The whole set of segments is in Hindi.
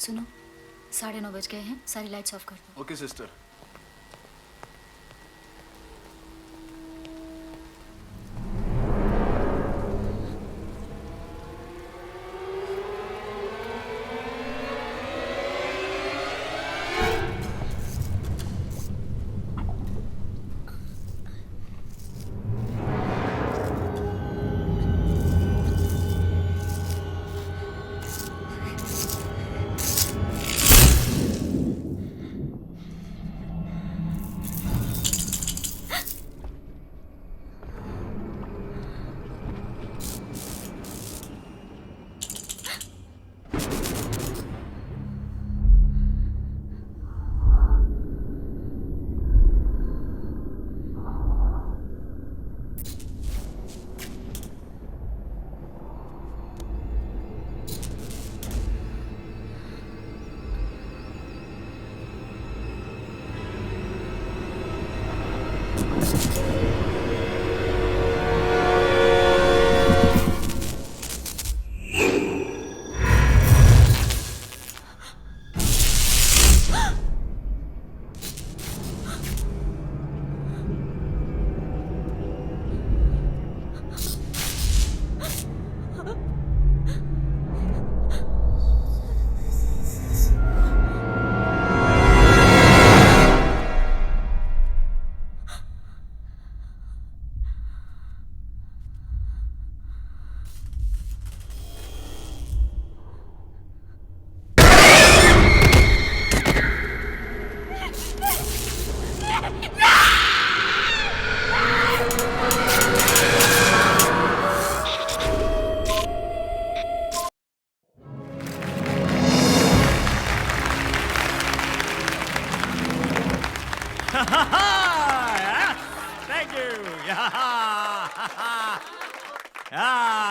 सुनो, 9:30 बज गए हैं, सारी लाइट्स ऑफ कर दो। Okay sister.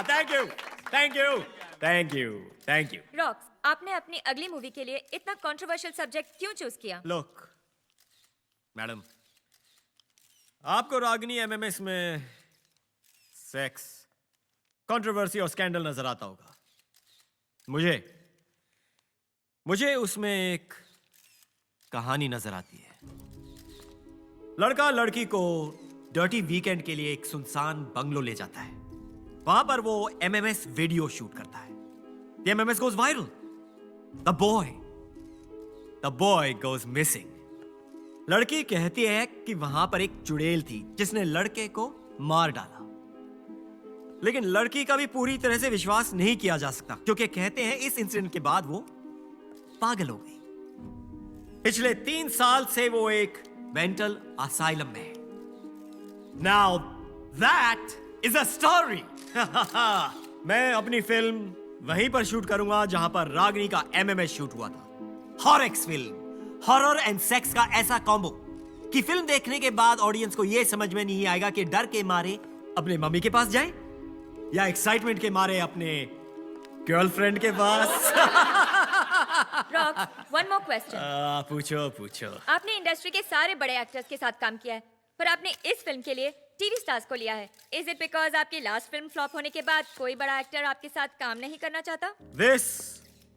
Thank you. Thank you. Thank you. Thank you. Thank you. Rocks, आपने अपनी अगली मूवी के लिए इतना कंट्रोवर्शियल सब्जेक्ट क्यों चूज किया? Look, मैडम, आपको रागिनी एमएमएस में सेक्स, कंट्रोवर्सी और स्कैंडल नजर आता होगा। मुझे उसमें एक कहानी नजर आती है। लड़का लड़की को डर्टी वीकेंड के लिए एक सुनसान बंगलो ले जाता है। वहां पर वो एमएमएस वीडियो शूट करता है। The MMS goes viral. The boy goes missing. लड़की कहती है कि वहां पर एक चुड़ैल थी जिसने लड़के को मार डाला। लेकिन लड़की का भी पूरी तरह से विश्वास नहीं किया जा सकता क्योंकि कहते हैं इस इंसिडेंट के बाद वो पागल हो गई। पिछले 3 साल से वो एक मेंटल असाइलम में है। Now that is a story. मैं अपनी फिल्म वहीं पर शूट करूंगा जहां पर रागिनी का एमएमएस शूट हुआ था। हॉरेक्स फिल्म, हॉरर एंड सेक्स का ऐसा कॉम्बो कि फिल्म देखने के बाद ऑडियंस को यह समझ में नहीं आएगा कि डर के मारे अपने मम्मी के पास जाएं या एक्साइटमेंट के मारे अपने गर्लफ्रेंड के पास। Rocks, one more question. पूछो। आपने इंडस्ट्री के सारे बड़े एक्टर्स के साथ काम किया है, पर आपने इस फिल्म के लिए टीवी स्टार्स को लिया है। इज इट बिकॉज आपकी लास्ट फिल्म फ्लॉप होने के बाद कोई बड़ा एक्टर आपके साथ काम नहीं करना चाहता? This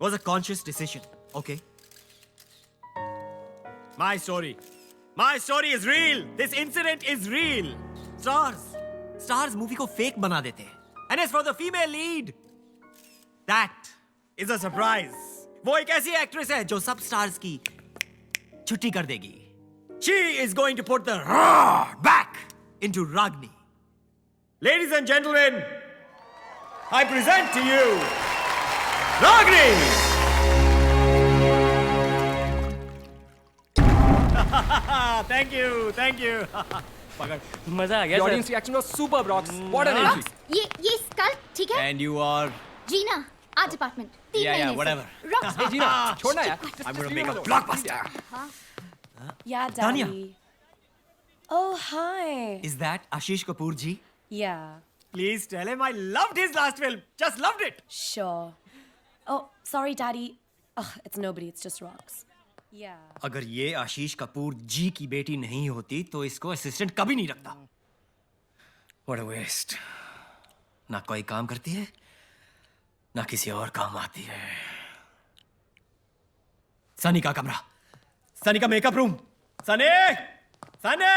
was a conscious decision, okay? My story is real. This incident is real. Stars movie को फेक बना देते हैं. And as for the female lead, that is a surprise. वो एक ऐसी एक्ट्रेस है जो सब स्टार्स की छुट्टी कर देगी. She is going to put the roar back into Ragini. Ladies and gentlemen, I present to you Ragini. Thank you. पकड़. मजा आ गया The sir. audience reaction was super, Rocks. What an entry. ये स्कल ठीक है? And you are. Jeena, art department. 3 Yeah, महीने से। whatever. रॉक्स, Hey, Gina, छोड़ना यार. I'm gonna make a leave it blockbuster. Yeah, Tanya. Daddy. Oh, hi. Is that Ashish Kapoor ji? Yeah, Please tell him I loved his last film. Just loved it. sure. Oh, sorry, Daddy. Ugh, it's nobody. It's just rocks. Yeah. अगर ये आशीष कपूर जी की बेटी नहीं होती तो इसको असिस्टेंट कभी नहीं रखता। What a waste. ना कोई काम करती है, ना किसी और काम आती है। सनी का कमरा, सनी का मेकअप रूम। सनी, सनी,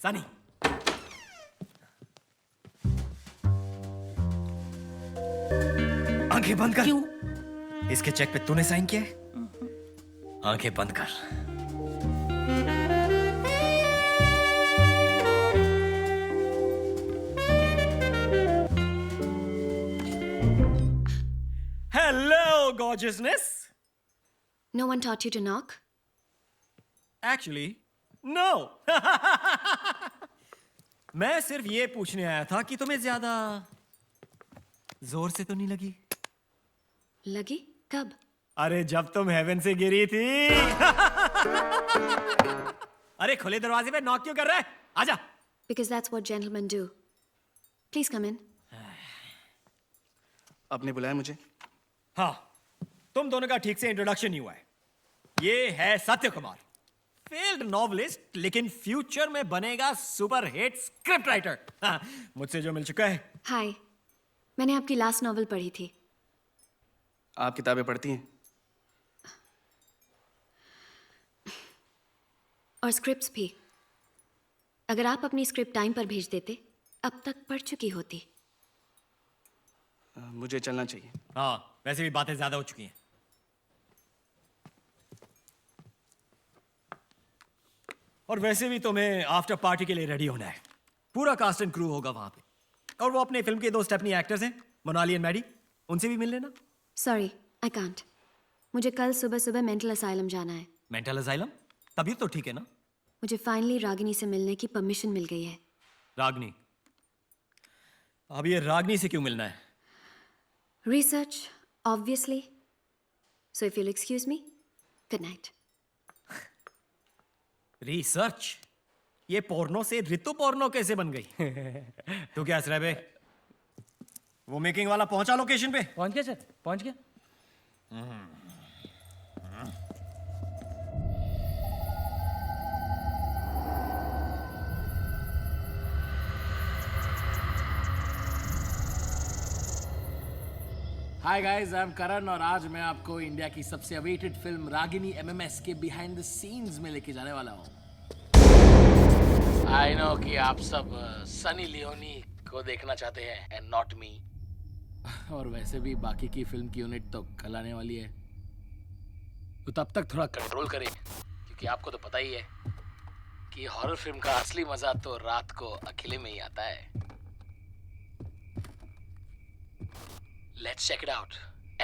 सनी। आंखें बंद कर। क्यों? इसके चेक पे तूने साइन किया है? आंखें बंद कर। Hello, gorgeousness. No one taught you to knock? Actually, no. मैं सिर्फ ये पूछने आया था कि तुम्हें ज्यादा जोर से तो नहीं लगी? लगी? कब? अरे जब तुम हेवन से गिरी थी। अरे खुले दरवाजे पे नॉक क्यों कर रहा है? आजा। Because that's what gentlemen do. Please come in. आपने बुलाया मुझे? हाँ, तुम दोनों का ठीक से इंट्रोडक्शन नहीं हुआ है। ये है सत्य कुमार, फेल्ड नॉवलिस्ट, लेकिन फ्यूचर में बनेगा सुपर हिट स्क्रिप्ट राइटर। हाँ, मुझसे जो मिल चुका है। Hi. मैंने आपकी लास्ट नॉवल पढ़ी थी। आप किताबें पढ़ती हैं? और स्क्रिप्ट्स भी। अगर आप अपनी स्क्रिप्ट टाइम पर भेज देते, अब तक पढ़ चुकी होती। मुझे चलना चाहिए। हाँ, वैसे भी बातें ज्यादा हो चुकी हैं। और वैसे भी तुम्हें आफ्टर पार्टी के लिए रेडी होना है। पूरा कास्ट एंड क्रू होगा वहां पे। और वो अपने फिल्म के 2 स्टेपनी एक्टर्स हैं, मोनाली एंड मैडी, उनसे भी मिल लेना। Sorry, I can't. मुझे कल सुबह सुबह मेंटल असाइलम जाना है। Mental asylum? तबीयत तो ठीक है ना? मुझे फाइनली रागिनी से मिलने की परमिशन मिल गई है। रागनी? अब ये रागनी से क्यों मिलना है? Research, obviously. So if you'll excuse me, good night. Research? ये पोर्नो से ऋतु पोर्नो कैसे बन गई? तू क्या हंस रहा है बे? वो मेकिंग वाला पहुंचा लोकेशन पे? पहुंच गया सर, पहुंच गया। हाय गाइस, आई एम करण और आज मैं आपको इंडिया की सबसे अवेटेड फिल्म रागिनी एमएमएस के बिहाइंड द सीन्स में लेके जाने वाला हूँ। आई नो कि आप सब सनी लियोनी को देखना चाहते हैं एंड नॉट मी। और वैसे भी बाकी की फिल्म की यूनिट तो कल आने वाली है, तो तब तक थोड़ा कंट्रोल करें, क्योंकि आपको तो पता ही है कि हॉरर फिल्म का असली मजा तो रात को अकेले में ही आता है। Let's check it out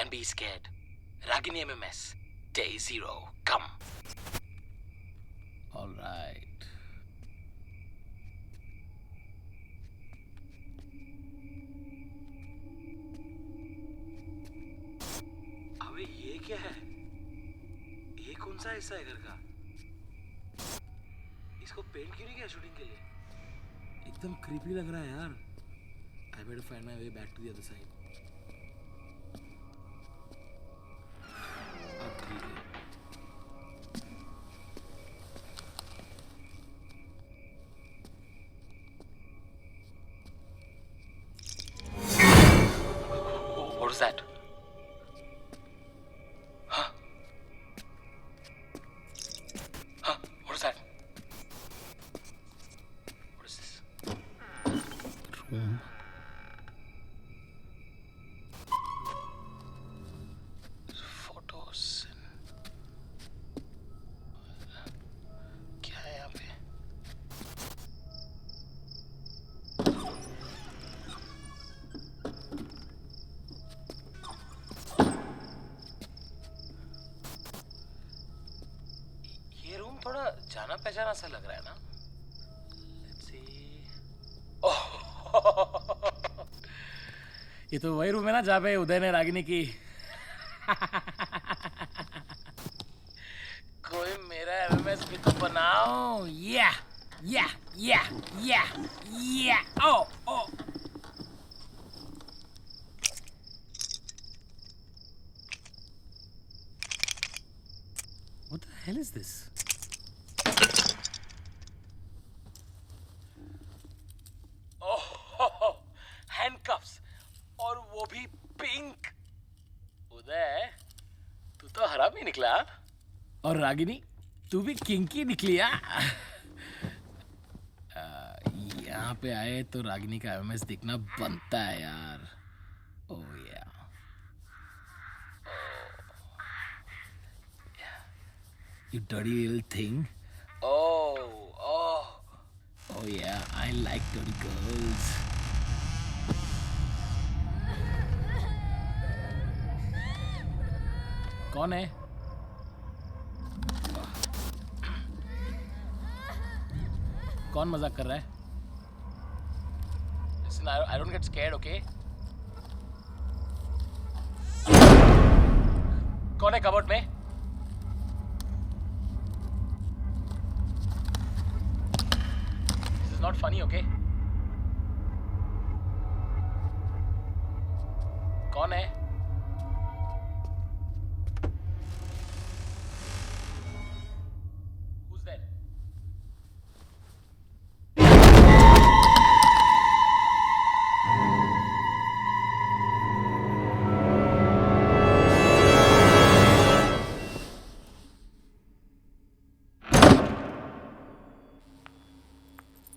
and be scared. Ragini MMS, Day 0, come. All right. अबे ये क्या है? ये कौन सा हिस्सा है घर का? इसको पेंट क्यों नहीं किया शूटिंग के लिए? एकदम क्रीपी लग रहा है यार। I better find my way back to the other side. What is that? Huh? Huh? What is that? What is this? Room. Photos. क्या है यहाँ पे? ये रूम थोड़ा जाना पहचाना सा लग रहा है ना? Let's see. ओह, ये तो वही रूम है ना जहाँ पे उदय ने रागिनी की कोई मेरा एमएमएस भी तो बनाओ। या या या या या ओ ओ What the hell is this? Oh, handcuffs, और वो भी पिंक। उदय, तू तो हरामी निकला। और रागिनी तू भी किंकी निकली। यहाँ पे आए तो रागिनी का एमएस दिखना बनता है यार। ओह या you dirty little thing. Oh yeah, I like dirty girls. कौन है? कौन मजाक कर रहा है? Listen, I don't get scared, okay? कौन है कबर्ड में? This is not funny, okay? कौन है? Who's there?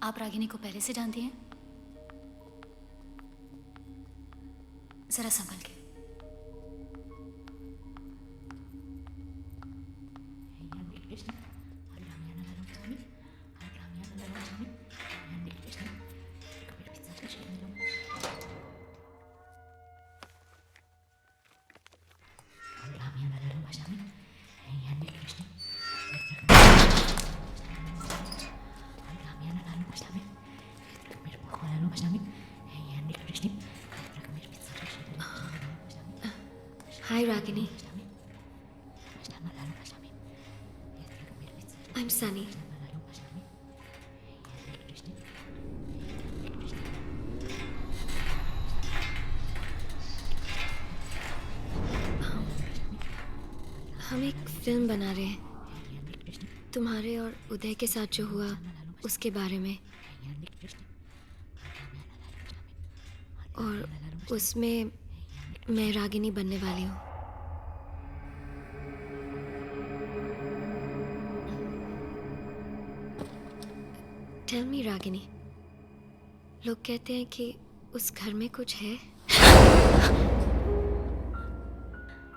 आप रागिनी को पहले से जानती हैं? जरा संभल के। Hi, Ragini. I'm Sunny. हम एक फिल्म बना रहे हैं तुम्हारे और उदय के साथ जो हुआ उसके बारे में, और उसमें मैं रागिनी बनने वाली हूँ। टेल मी रागिनी, लोग कहते हैं कि उस घर में कुछ है।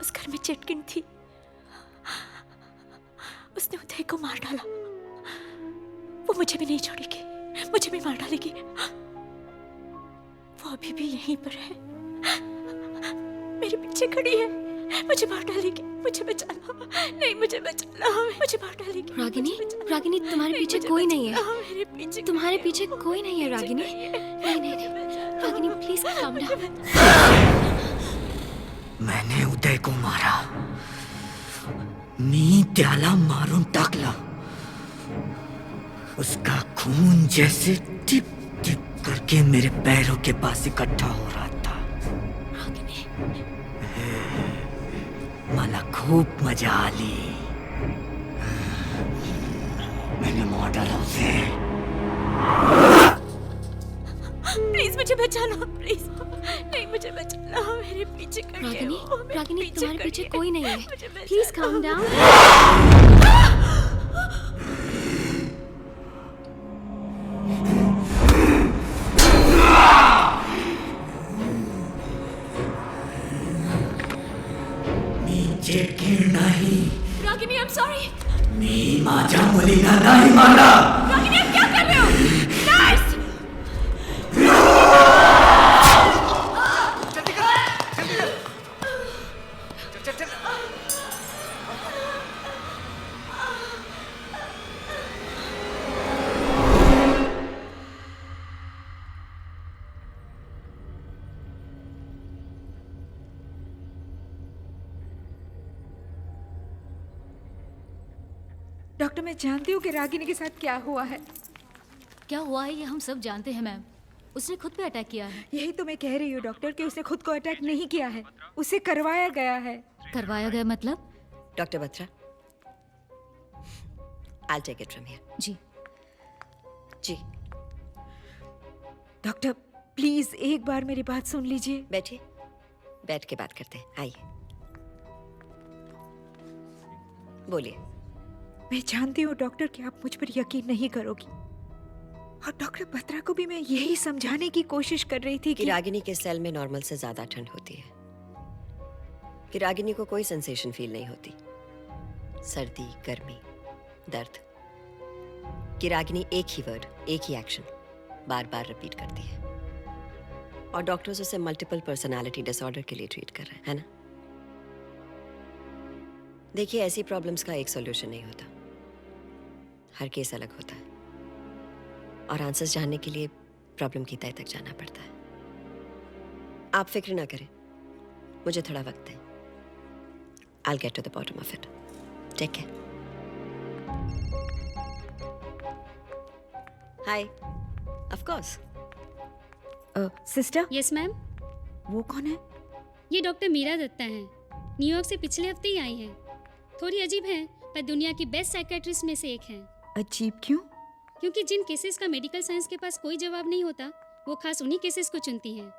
उस घर में चिटकिन थी, उसने उदय को मार डाला। वो मुझे भी नहीं छोड़ेगी, मुझे भी मार डालेगी। वो अभी भी यहीं पर है, मेरे पीछे खड़ी है, मुझे मार डालेगी। मुझे बचा लो, नहीं मुझे बचा लो, मुझे मार डालेगी। रागिनी, रागिनी तुम्हारे पीछे कोई नहीं है। मेरे पीछे तुम्हारे पीछे कोई नहीं है रागिनी। नहीं नहीं नहीं, रागिनी प्लीज काम डाउन। मैंने उदय को मारा, मी त्याला मारून टाकला। उसका खून जैसे टिप टिप करके मेरे पैरों के पास इकट्ठा हो रहा था। मला खूप मजा आली। मैंने मार डाला उसे। प्लीज मुझे बचा लो, प्लीज नहीं मुझे बचा लो, मेरे पीछे खड़ी है रागिनी, वो, मेरे रागिनी तुम्हारे खड़ी पीछे है। कोई नहीं है। मुझे बचा प्लीज लो। Calm down. नीचे गिर नहीं। Ragini I am sorry. मी माझ्या मुलीला नाही मारला। रागिनी आप क्या कर रहे हो? नर्स! डॉक्टर, मैं जानती हूँ कि रागिनी के साथ क्या हुआ है। क्या हुआ है ये हम सब जानते हैं मैम। उसने खुद पे अटैक किया है। यही तो मैं कह रही हूँ डॉक्टर कि उसने खुद को अटैक नहीं किया है, उसे करवाया गया है। करवाया गया मतलब? Doctor Batra, I'll take it from here. जी जी डॉक्टर प्लीज एक बार मेरी बात सुन लीजिए। बैठिए, बैठ के बात करते हैं, आइए। बोलिए। मैं जानती हूँ डॉक्टर कि आप मुझ पर यकीन नहीं करोगी, और डॉक्टर बत्रा को भी मैं यही समझाने की कोशिश कर रही थी कि रागिनी के सेल में नॉर्मल से ज्यादा ठंड होती है। कि रागिनी को कोई सेंसेशन फील नहीं होती, सर्दी, गर्मी, दर्द। कि रागिनी एक ही वर्ड, एक ही एक्शन बार बार रिपीट करती है, और डॉक्टर्स उसे मल्टीपल पर्सनालिटी डिसऑर्डर के लिए ट्रीट कर रहे हैं, है ना? देखिए, ऐसी प्रॉब्लम्स का एक सॉल्यूशन नहीं होता, हर केस अलग होता है, और आंसर्स जानने के लिए प्रॉब्लम की तह तक जाना पड़ता है। आप फिक्र ना करें, मुझे थोड़ा वक्त दें। I'll get to the bottom of it. Take care. Hi. Of course. Sister, yes ma'am. वो कौन है? ये डॉक्टर मीरा दत्ता हैं। न्यूयॉर्क से पिछले हफ्ते ही आई हैं। थोड़ी अजीब हैं, पर दुनिया की बेस्ट साइकेट्रिस्ट में से एक हैं। अजीब क्यों? क्योंकि जिन केसेस का मेडिकल साइंस के पास कोई जवाब नहीं होता, वो खास उन्हीं केसेस को चुनती हैं।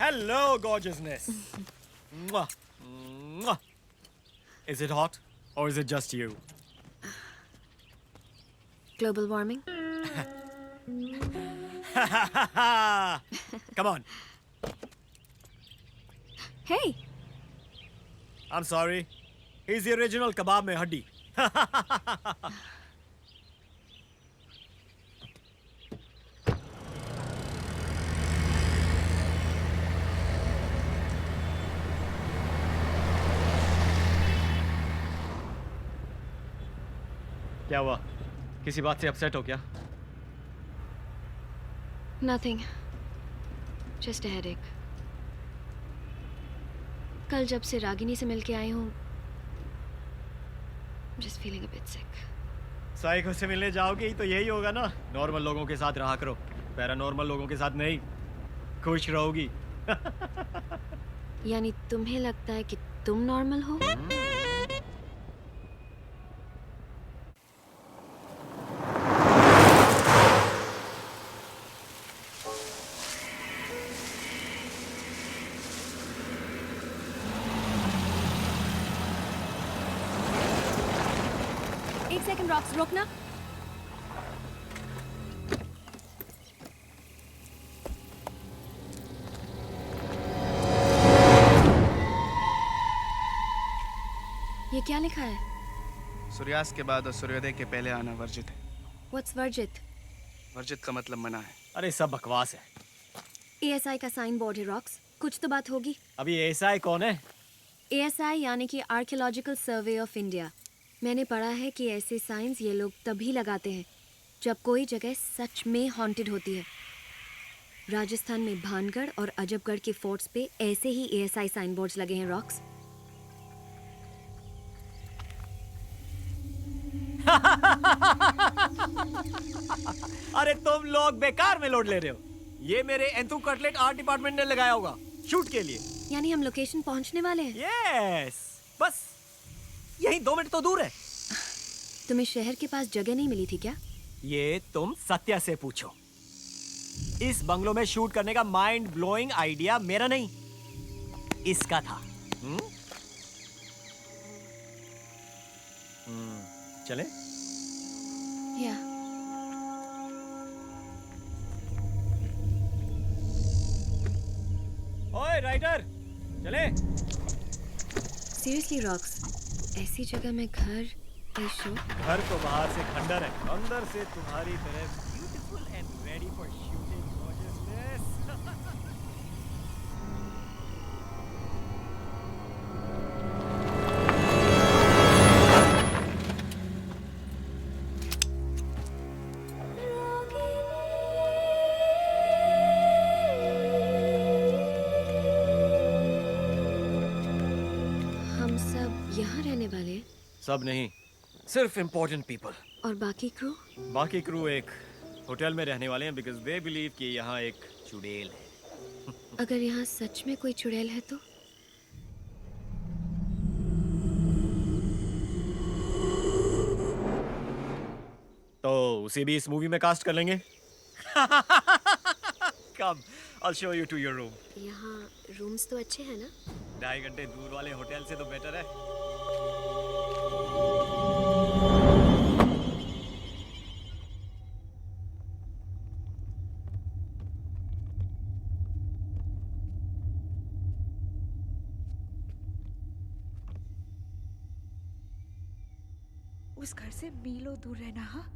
Hello, gorgeousness. Mwah. Mwah. Is it hot or is it just you? Global warming? Come on. Hey, I'm sorry. He's the original kebab mein haddi. क्या हुआ? किसी बात से अपसेट हो क्या? nothing. Just a headache. कल जब से रागिनी से मिलके आई हूँ, just feeling a bit sick. Psycho से मिलने जाओगी तो यही होगा ना? नॉर्मल लोगों के साथ रहा करो, पैरानॉर्मल लोगों के साथ नहीं। खुश रहोगी। यानी तुम्हें लगता है कि तुम नॉर्मल हो? एक सेकंड रॉक्स, रोकना। ये क्या लिखा है? सूर्यास्त के बाद और सूर्योदय के पहले आना वर्जित है। What's वर्जित? वर्जित का मतलब मना है। अरे सब बकवास है। ASI का साइन बोर्ड है रॉक्स, कुछ तो बात होगी। अभी एएसआई कौन है? ASI यानी कि आर्कियोलॉजिकल सर्वे ऑफ इंडिया। मैंने पढ़ा है कि ऐसे साइंस ये लोग तभी लगाते हैं जब कोई जगह सच में हॉन्टेड होती है। राजस्थान में भानगढ़ और अजबगढ़ के फोर्ट्स पे ऐसे ही ASI साइन बोर्ड्स लगे हैं रॉक्स। अरे तुम लोग बेकार में लोड ले रहे हो। ये मेरे एंथू कटलेट आर्ट डिपार्टमेंट ने लगाया होगा शूट के लिए। यानी हम लोकेशन पहुंचने वाले हैं? यस, बस यही 2 मिनट तो दूर है। तुम्हें शहर के पास जगह नहीं मिली थी क्या? ये तुम सत्या से पूछो। इस बंगलो में शूट करने का माइंड ब्लोइंग आइडिया मेरा नहीं, इसका था। चले? या ओए राइटर, चले? सीरियसली रॉक्स, ऐसी जगह में घर, ये शो। घर तो बाहर से खंडर है, अंदर से तुम्हारी तरह beautiful and ready for shooting gorgeousness. हम सब यहाँ रहने वाले हैं? सब नहीं, सिर्फ इम्पोर्टेंट पीपल। और बाकी क्रू? बाकी क्रू एक होटल में रहने वाले हैं बिकॉज दे बिलीव कि यहाँ एक चुड़ैल है। अगर यहाँ सच में कोई चुड़ैल है तो उसे भी इस मूवी में कास्ट कर लेंगे। कम, I'll show you to your room. यहाँ रूम्स तो अच्छे हैं ना? 2.5 घंटे दूर वाले होटल से तो बेटर है। उस घर से मीलों दूर रहना, हाँ?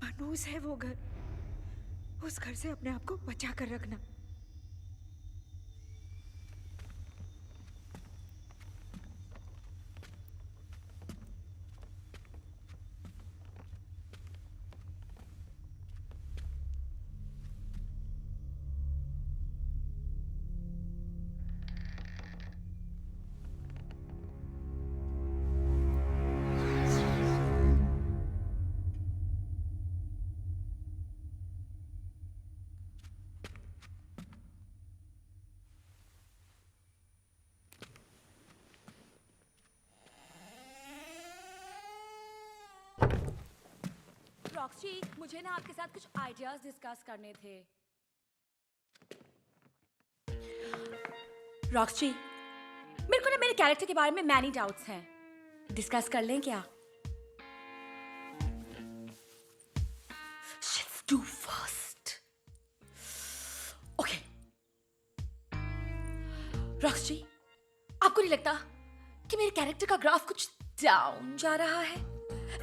मनूस है वो घर। उस घर से अपने आप को बचा कर रखना। रॉक्सी, मुझे ना आपके साथ कुछ आइडियाज डिस्कस करने थे। रॉक्सी, मेरे को ना मेरे कैरेक्टर के बारे में मैनी डाउट्स हैं। डिस्कस कर लें क्या? Let's do first. Okay. Roxy, आपको नहीं लगता कि मेरे कैरेक्टर का ग्राफ कुछ डाउन जा रहा है?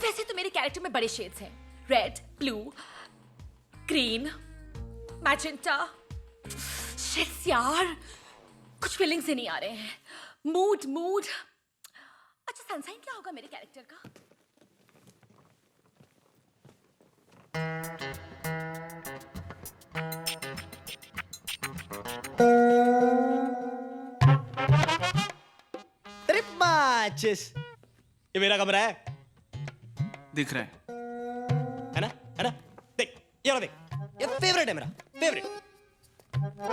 वैसे तो मेरे कैरेक्टर में बड़े शेड्स हैं, red, blue, green, magenta. Sheets यार, कुछ फीलिंग्स ही नहीं आ रहे हैं। मूड। अच्छा, सनसाइन क्या होगा मेरे कैरेक्टर का? Trip matches. ये मेरा कमरा है, दिख रहा है ना? देख, ये वाला देख, ये फेवरेट है मेरा, फेवरेट।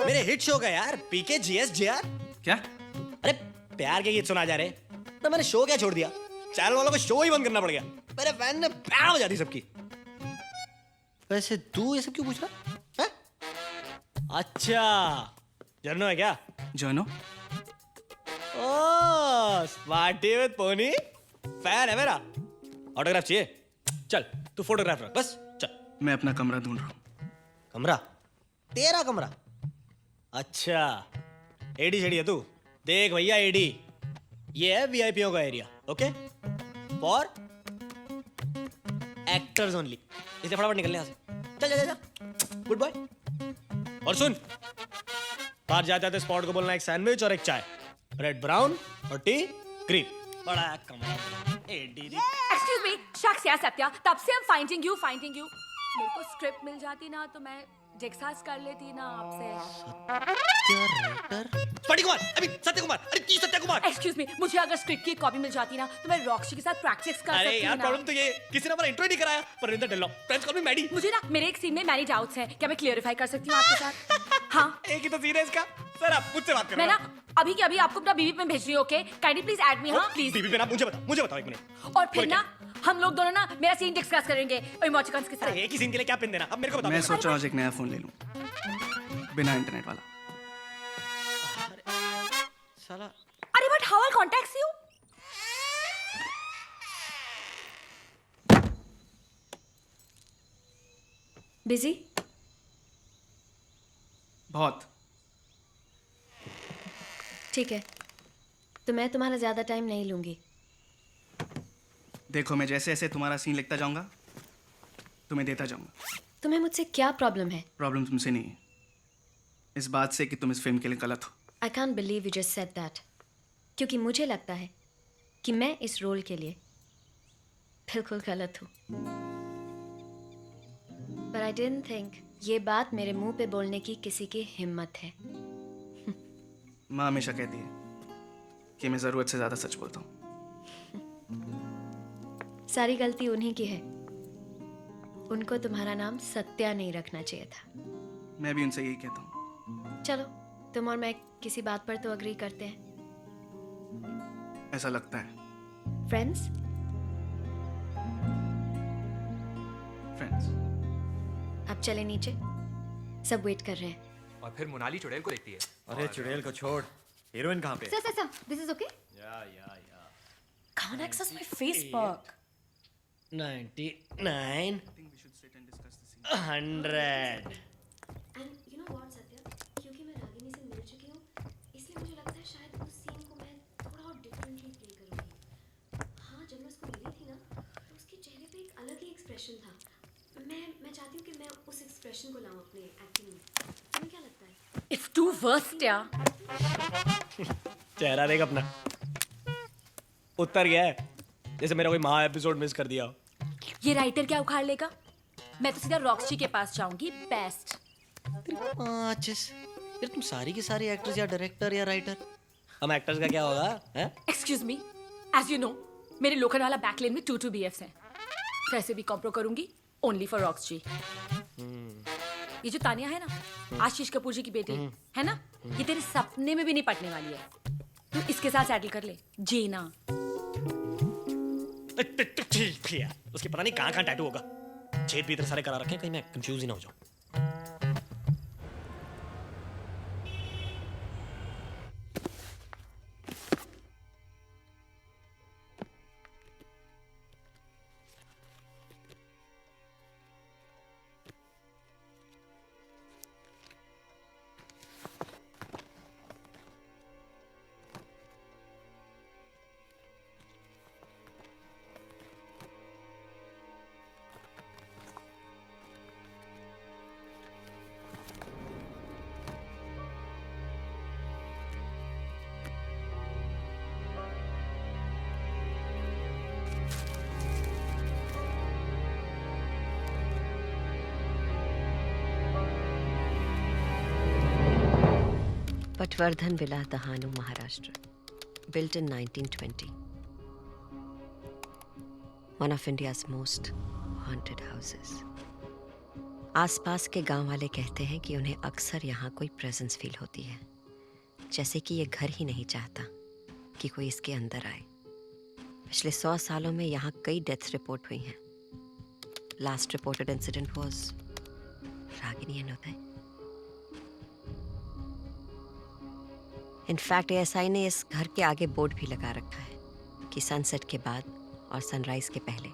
मेरे हिट शो का यार, पीके जीएस जेआर। क्या? अरे प्यार के गीत सुना जा रहे, तो मैंने शो क्या छोड़ दिया? चैनल वालों को शो ही बंद करना पड़ गया। मेरे फैन ने बैंड बजा दी सबकी। वैसे तू ये सब क्यों पूछ रहा है? अच्छा, जर्नो है क्या? Journo? Oh, smarty with pony. Fan है मेरा। ऑटोग्राफ चाहिए? चल, तू फोटोग्राफर बस चल। मैं अपना कमरा ढूंढ रहा हूँ। कमरा? तेरा कमरा? अच्छा, एडी शेडी है तू? देख भैया एडी, ये है वीआईपीओ का area, okay? For actors only. इसलिए फटाफट निकलने यहाँ से। चल। Good bye. और सुन, बाहर जाते आते स्पॉट को बोलना एक सैंडविच और एक चाय, रेड ब्राउन और टी ग्रीन। बड़ा कमरा एडी। एक्सक्यूज मी, शख्स या सत्या, तब से हम फाइंडिंग यू। मेरे को स्क्रिप्ट मिल जाती ना तो मैं डिस्कस कर लेती ना आपसे। सत्य कुमार, अरे की सत्य कुमार? एक्सक्यूज मी, मुझे अगर स्क्रिप्ट की कॉपी मिल जाती ना तो मैं रॉक्सी के साथ प्रैक्टिस कर सकती अरे यार, प्रॉब्लम तो ये किसी ने हमारा इंट्रो नहीं कराया। Parinder Dhillon, friends call me Maddy. मुझे ना मेरे एक सीन में मैनी डाउट्स हैं, क्या मैं क्लियरिफाई कर सकती हूँ आपके साथ? हाँ, एक ही तो सीन है इसका। सर आप मुझसे बात करो। मैं ना अभी के अभी आपको अपना बीबी पे भेज रही हूँ, okay? Kindly please add me. हाँ प्लीज। बीबी पे ना, मुझे बताओ एक मिनट। और फिर ना हम लोग दोनों ना मेरा सीन डिस्कस करेंगे इमोटिकॉन्स के साथ। एक ही सीन के लिए क्या पिन देना? अब मेरे को बताओ। मैं सोच रहा हूँ आज एक नया फोन ले लूँ, बिना इंटरनेट वाला। साला, अरे but how eye contact you? Busy? बहुत। ठीक है, तो मैं तुम्हारा ज्यादा टाइम नहीं लूंगी। देखो, मैं जैसे जैसे तुम्हारा सीन लिखता जाऊंगा तुम्हें देता जाऊंगा। तुम्हें मुझसे क्या प्रॉब्लम है? प्रॉब्लम तुमसे नहीं है, इस बात से कि तुम इस फिल्म के लिए गलत हो। I can't believe you just said that, क्योंकि मुझे लगता है कि मैं इस रोल के लिए बिल्कुल गलत हूँ। पर आई डिडंट थिंक ये बात मेरे मुंह पे बोलने की किसी की हिम्मत है। माँ हमेशा कहती है कि मैं जरूरत से ज्यादा सच बोलता हूँ। सारी गलती उन्हीं की है, उनको तुम्हारा नाम सत्या नहीं रखना चाहिए था। मैं भी उनसे यही कहता हूँ। चलो, तुम और मैं किसी बात पर तो अग्री करते हैं। ऐसा लगता है। फ्रेंड्स? फ्रेंड्स। अब चले नीचे, सब वेट कर रहे हैं। और फिर मोनाली चुड़ैल को देखती है। अरे चुड़ैल को छोड़, हीरोइन कहाँ पे? Sir, this is okay? या। Can't access my Facebook. 99 100 and you know what Satya, क्योंकि मैं रागिनी से मिल चुकी हूँ, इसलिए मुझे लगता है शायद उस सीन को मैं थोड़ा और डिफरेंटली प्ले करूँगी। हाँ, जब मैं उसको मिली थी ना, तो उसके चेहरे पे एक अलग ही एक्सप्रेशन था। मैं चाहती हूँ कि मैं उस एक्सप्रेशन को लाऊं अपने एक्टिंग में। तुम्हें क्या लगता है? It's too worst, यार। चेहरा देख अपना, उत्तर गया है जैसे मेरा कोई महा एपिसोड मिस कर दिया। ये राइटर क्या उखाड़ लेगा? मैं तो सीधा रॉक्सी के पास जाऊंगी। बेस्ट। फिर तुम सारी की सारी एक्टर्स या डायरेक्टर या राइटर, हम एक्टर्स का क्या होगा? Excuse me, as you know मेरे लोखंडवाला बैकलेन में 2 BFs हैं। वैसे भी कॉम्प्रो करूंगी ओनली फॉर रॉक्सी। ये जो तानिया है ना, आशीष कपूर जी की बेटी, है ना, ये तेरे सपने में भी नहीं पटने वाली है। तू इसके साथ सेटल कर ले, जीना। उसके पता नहीं कहाँ टैटू होगा, छेद भी इतने सारे करा रखे हैं, कहीं मैं कंफ्यूज ही ना हो जाऊं। Patwardhan villa Dahanu, Maharashtra, built in 1920. One of India's most haunted houses. आसपास के गांव वाले कहते हैं कि उन्हें अक्सर यहाँ कोई प्रेजेंस फील होती है, जैसे कि ये घर ही नहीं चाहता कि कोई इसके अंदर आए। पिछले 100 सालों में यहाँ कई डेथ्स रिपोर्ट हुई हैं। Last reported incident was Ragini and Uday. In fact ASI ने इस घर के आगे बोर्ड भी लगा रखा है कि सनसेट के बाद और सनराइज के पहले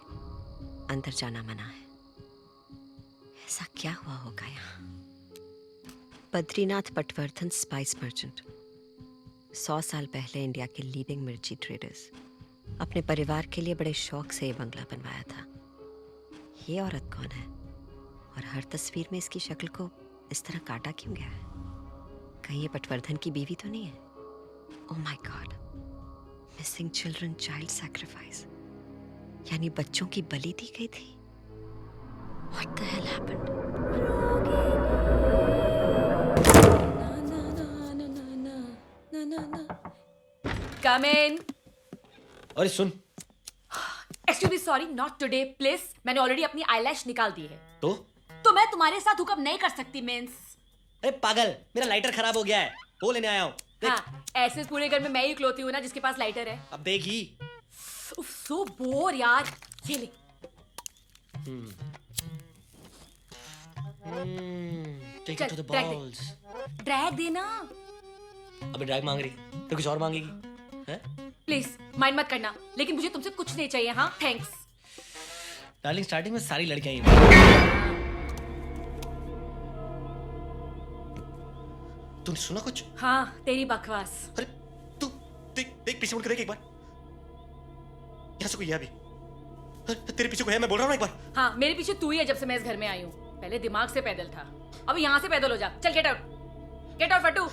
अंदर जाना मना है। ऐसा क्या हुआ होगा यहाँ? बद्रीनाथ पटवर्धन स्पाइस मर्चेंट, 100 साल पहले इंडिया के लीडिंग मिर्ची ट्रेडर्स, अपने परिवार के लिए बड़े शौक से ये बंगला बनवाया था। ये औरत कौन है और हर तस्वीर में इसकी शक्ल को इस तरह काटा क्यों गया है? कहीं ये पटवर्धन की बीवी तो नहीं है? Oh my God, missing children child sacrifice, यानी बच्चों की बलि दी गई थी। What the hell happened? Come in. अरे सुन, Excuse me, sorry, not today, please. मैंने ऑलरेडी अपनी आईलैश निकाल दी है। तो मैं तुम्हारे साथ हुकअप नहीं कर सकती, मीन्स। अरे पागल, मेरा लाइटर खराब हो गया है, वो लेने आया हूँ। हाँ, ऐसे पूरे घर में मैं ही इकलौती हूँ ना जिसके पास लाइटर है। अब देगी। सो बोर यार, ये ले। Take it to the balls. Drag देना। अबे ड्रैग मांग रही तो कुछ और मांगेगी हैं? प्लीज माइंड मत करना, लेकिन मुझे तुमसे कुछ नहीं चाहिए। हाँ, थैंक्स। डार्लिंग, स्टार्टिंग में सारी लड़कियां ही। तूने सुना कुछ? हाँ, तेरी बकवास। अरे तू देख पीछे मुड़ के देख एक बार, यहाँ से कोई है अभी? तेरे पीछे कोई है, मैं बोल रहा हूँ एक बार। हाँ, मेरे पीछे तू ही है जब से मैं इस घर में आई हूँ। पहले दिमाग से पैदल था, अब यहाँ से पैदल हो जा। चल गेट आउट फट्टू,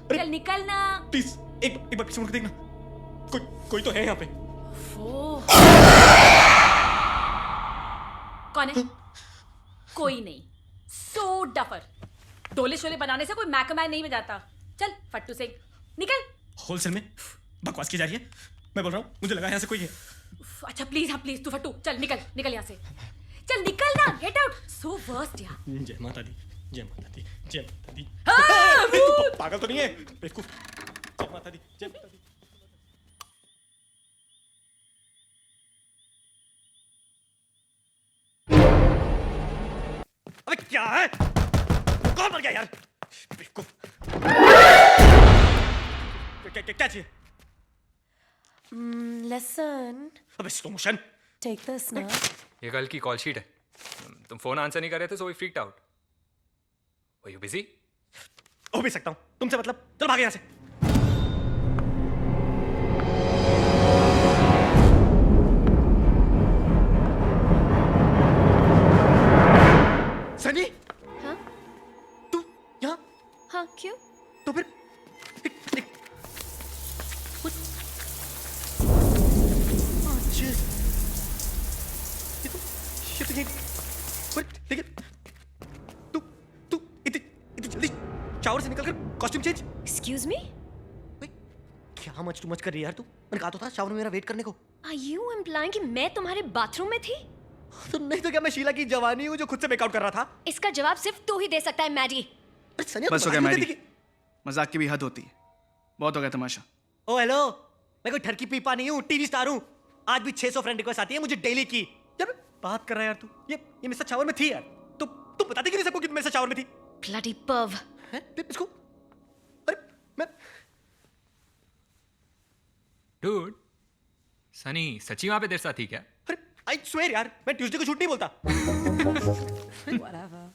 चल निकल ना। प्लीज एक बार पीछे मुड़ के देखना, कोई तो है यहाँ पे। कौन है? कोई नहीं। सो डफर, डोले शोले बनाने से कोई मैकमैन नहीं बजाता। चल फट्टू सिंह निकल। होलसेल में बकवास की जा रही है, मैं बोल रहा हूँ मुझे लगा यहाँ से कोई है। अच्छा प्लीज, हाँ प्लीज, तू फट्टू चल निकल यहाँ से। चल निकल ना, गेट आउट। सो वर्स्ट यार। जय माता दी, जय माता दी, जय माता दी। हाँ, तू पागल तो नहीं है बेवकूफ? जय माता दी, जय माता दी। अबे क्या है? कौन मर गया यार? बेवकूफ। क्या चाहिए? Listen, अबे slow motion. take this now. ये कल की कॉल शीट है। तुम फोन आंसर नहीं कर रहे थे so we freaked out. Were you busy? हो भी सकता हूँ, तुमसे मतलब। चल भागे यहाँ से। सनी, हाँ तू यहाँ? हाँ, क्यों? तो फिर लेकिन तू तू इतनी जल्दी शावर से निकलकर कॉस्ट्यूम चेंज? Excuse me? क्या मच टू मच कर रही है यार तू? मैंने कहा तो था शावर में मेरा वेट करने को। Are you implying कि मैं तुम्हारे बाथरूम में थी? तो नहीं तो क्या मैं शीला की जवानी हूँ जो खुद से मेकआउट कर रहा था? इसका जवाब सिर्फ तू ही दे सकता है, मैडी। बस हो गया मैडी, मजाक की भी हद होती है। बहुत हो गया तमाशा। ओ हेलो, मैं कोई ठरकी पीपा नहीं हूँ, टीवी स्टार हूँ। आज भी 600 फ्रेंड रिक्वेस्ट आती है मुझे डेली की। यार बात कर रहा है यार तू। ये मेरे साथ शावर में थी यार। तू बताती क्यों नहीं सबको कि मेरे साथ शावर में थी? Bloody perv। हैं? इसको अरे मैं डूड, सनी सच्ची वहां पे तेरे साथ थी क्या? अरे आई स्वेयर यार, मैं ट्यूसडे को झूठ नहीं बोलता। Whatever.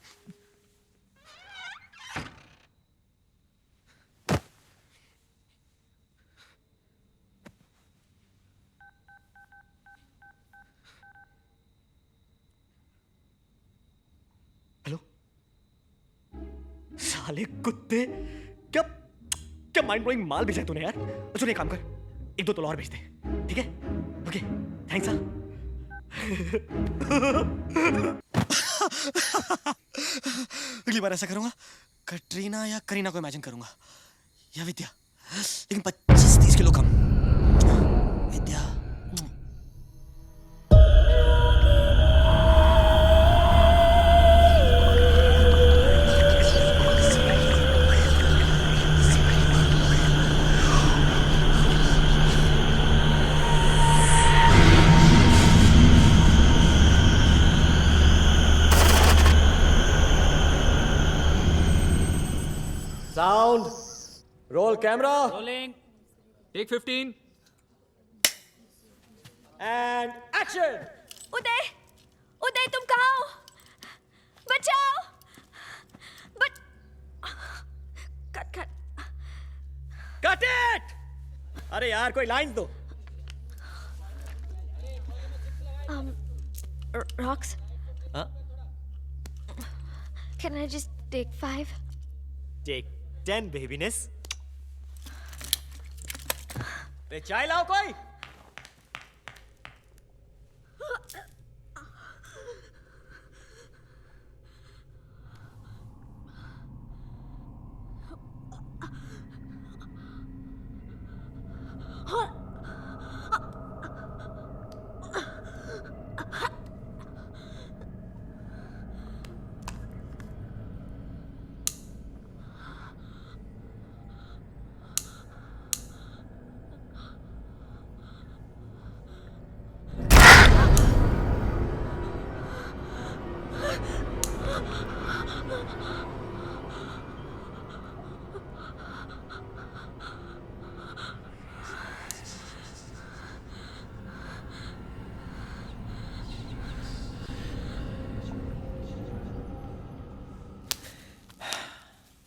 हेलो, साले कुत्ते, क्या क्या माइंड ब्लोइंग माल भेजा है तूने यार। सुन एक काम कर, 1-2 तोला और भेज दे, ठीक है? Okay, thanks. अगली बार ऐसा करूंगा, कटरीना या करीना को इमेजिन करूंगा, या विद्या, लेकिन 25-30 किलो कम। Vidya. Sound, roll camera, rolling, take 15 and action. Uday, Uday तुम कहाँ हो? बचाओ! कट। Cut it! अरे यार कोई लाइन दो। Rocks? हाँ? Can I just take 5? Take 10 बेबीनेस। चाय लाओ कोई।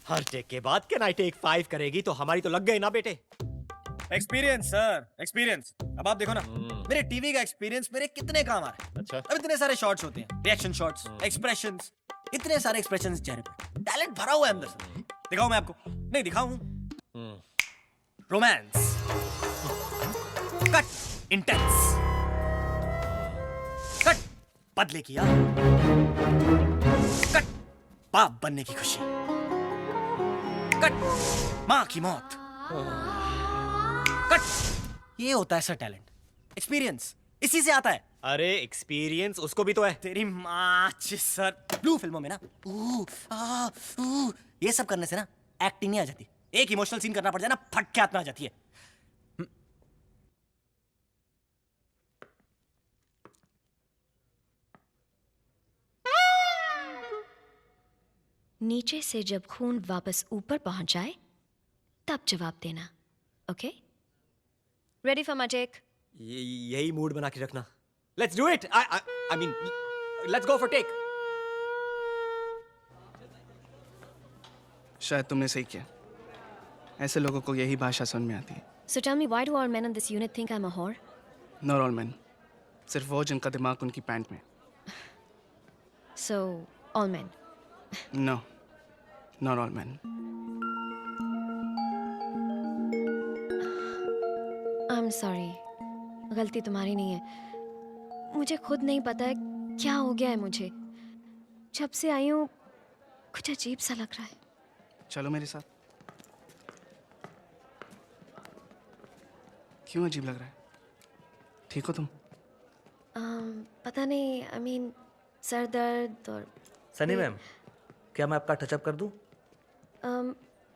हर टेक के बाद कैन आई टेक 5 करेगी तो हमारी तो लग गए ना बेटे। Experience sir, experience. अब आप देखो ना, मेरे टीवी का एक्सपीरियंस मेरे कितने काम आ रहा है। अच्छा। अब इतने सारे शॉट्स होते हैं, रिएक्शन शॉट्स, एक्सप्रेशंस, इतने सारे एक्सप्रेशंस चेहरे पे, टैलेंट भरा हुआ है अंदर से। दिखाऊं मैं आपको? नहीं दिखाऊं। रोमांस, कट इंटेंस, कट बदले की याद, कट बाप बनने की खुशी, कट माँ की मौत, कट ये होता है सर टैलेंट, एक्सपीरियंस इसी से आता है। अरे एक्सपीरियंस उसको भी तो है। तेरी माँ सर, ब्लू फिल्मों में ना ये सब करने से ना एक्टिंग नहीं आ जाती। एक इमोशनल सीन करना पड़ जाए ना, फट के हाथ में आ जाती है। नीचे से जब खून वापस ऊपर पहुंच जाए तब जवाब देना. Okay? Ready for my take? यही मूड बना के रखना. Let's do it. I mean let's go for take. शायद तुमने सही किया. ऐसे लोगों को यही भाषा समझ में आती है. So tell me, why do all men in this unit think I'm a whore? Not all men. सिर्फ वो जिनका दिमाग उनकी पैंट में. So, all men. No, not all men. I'm sorry. गलती तुम्हारी नहीं है. मुझे खुद नहीं पता है क्या हो गया है मुझे. जब से आई हूँ कुछ अजीब सा लग रहा है. चलो मेरे साथ. क्यों अजीब लग रहा है? ठीक हो तुम? पता नहीं. I mean, सर दर्द और सनी मैम, क्या मैं आपका टचअप कर दूं?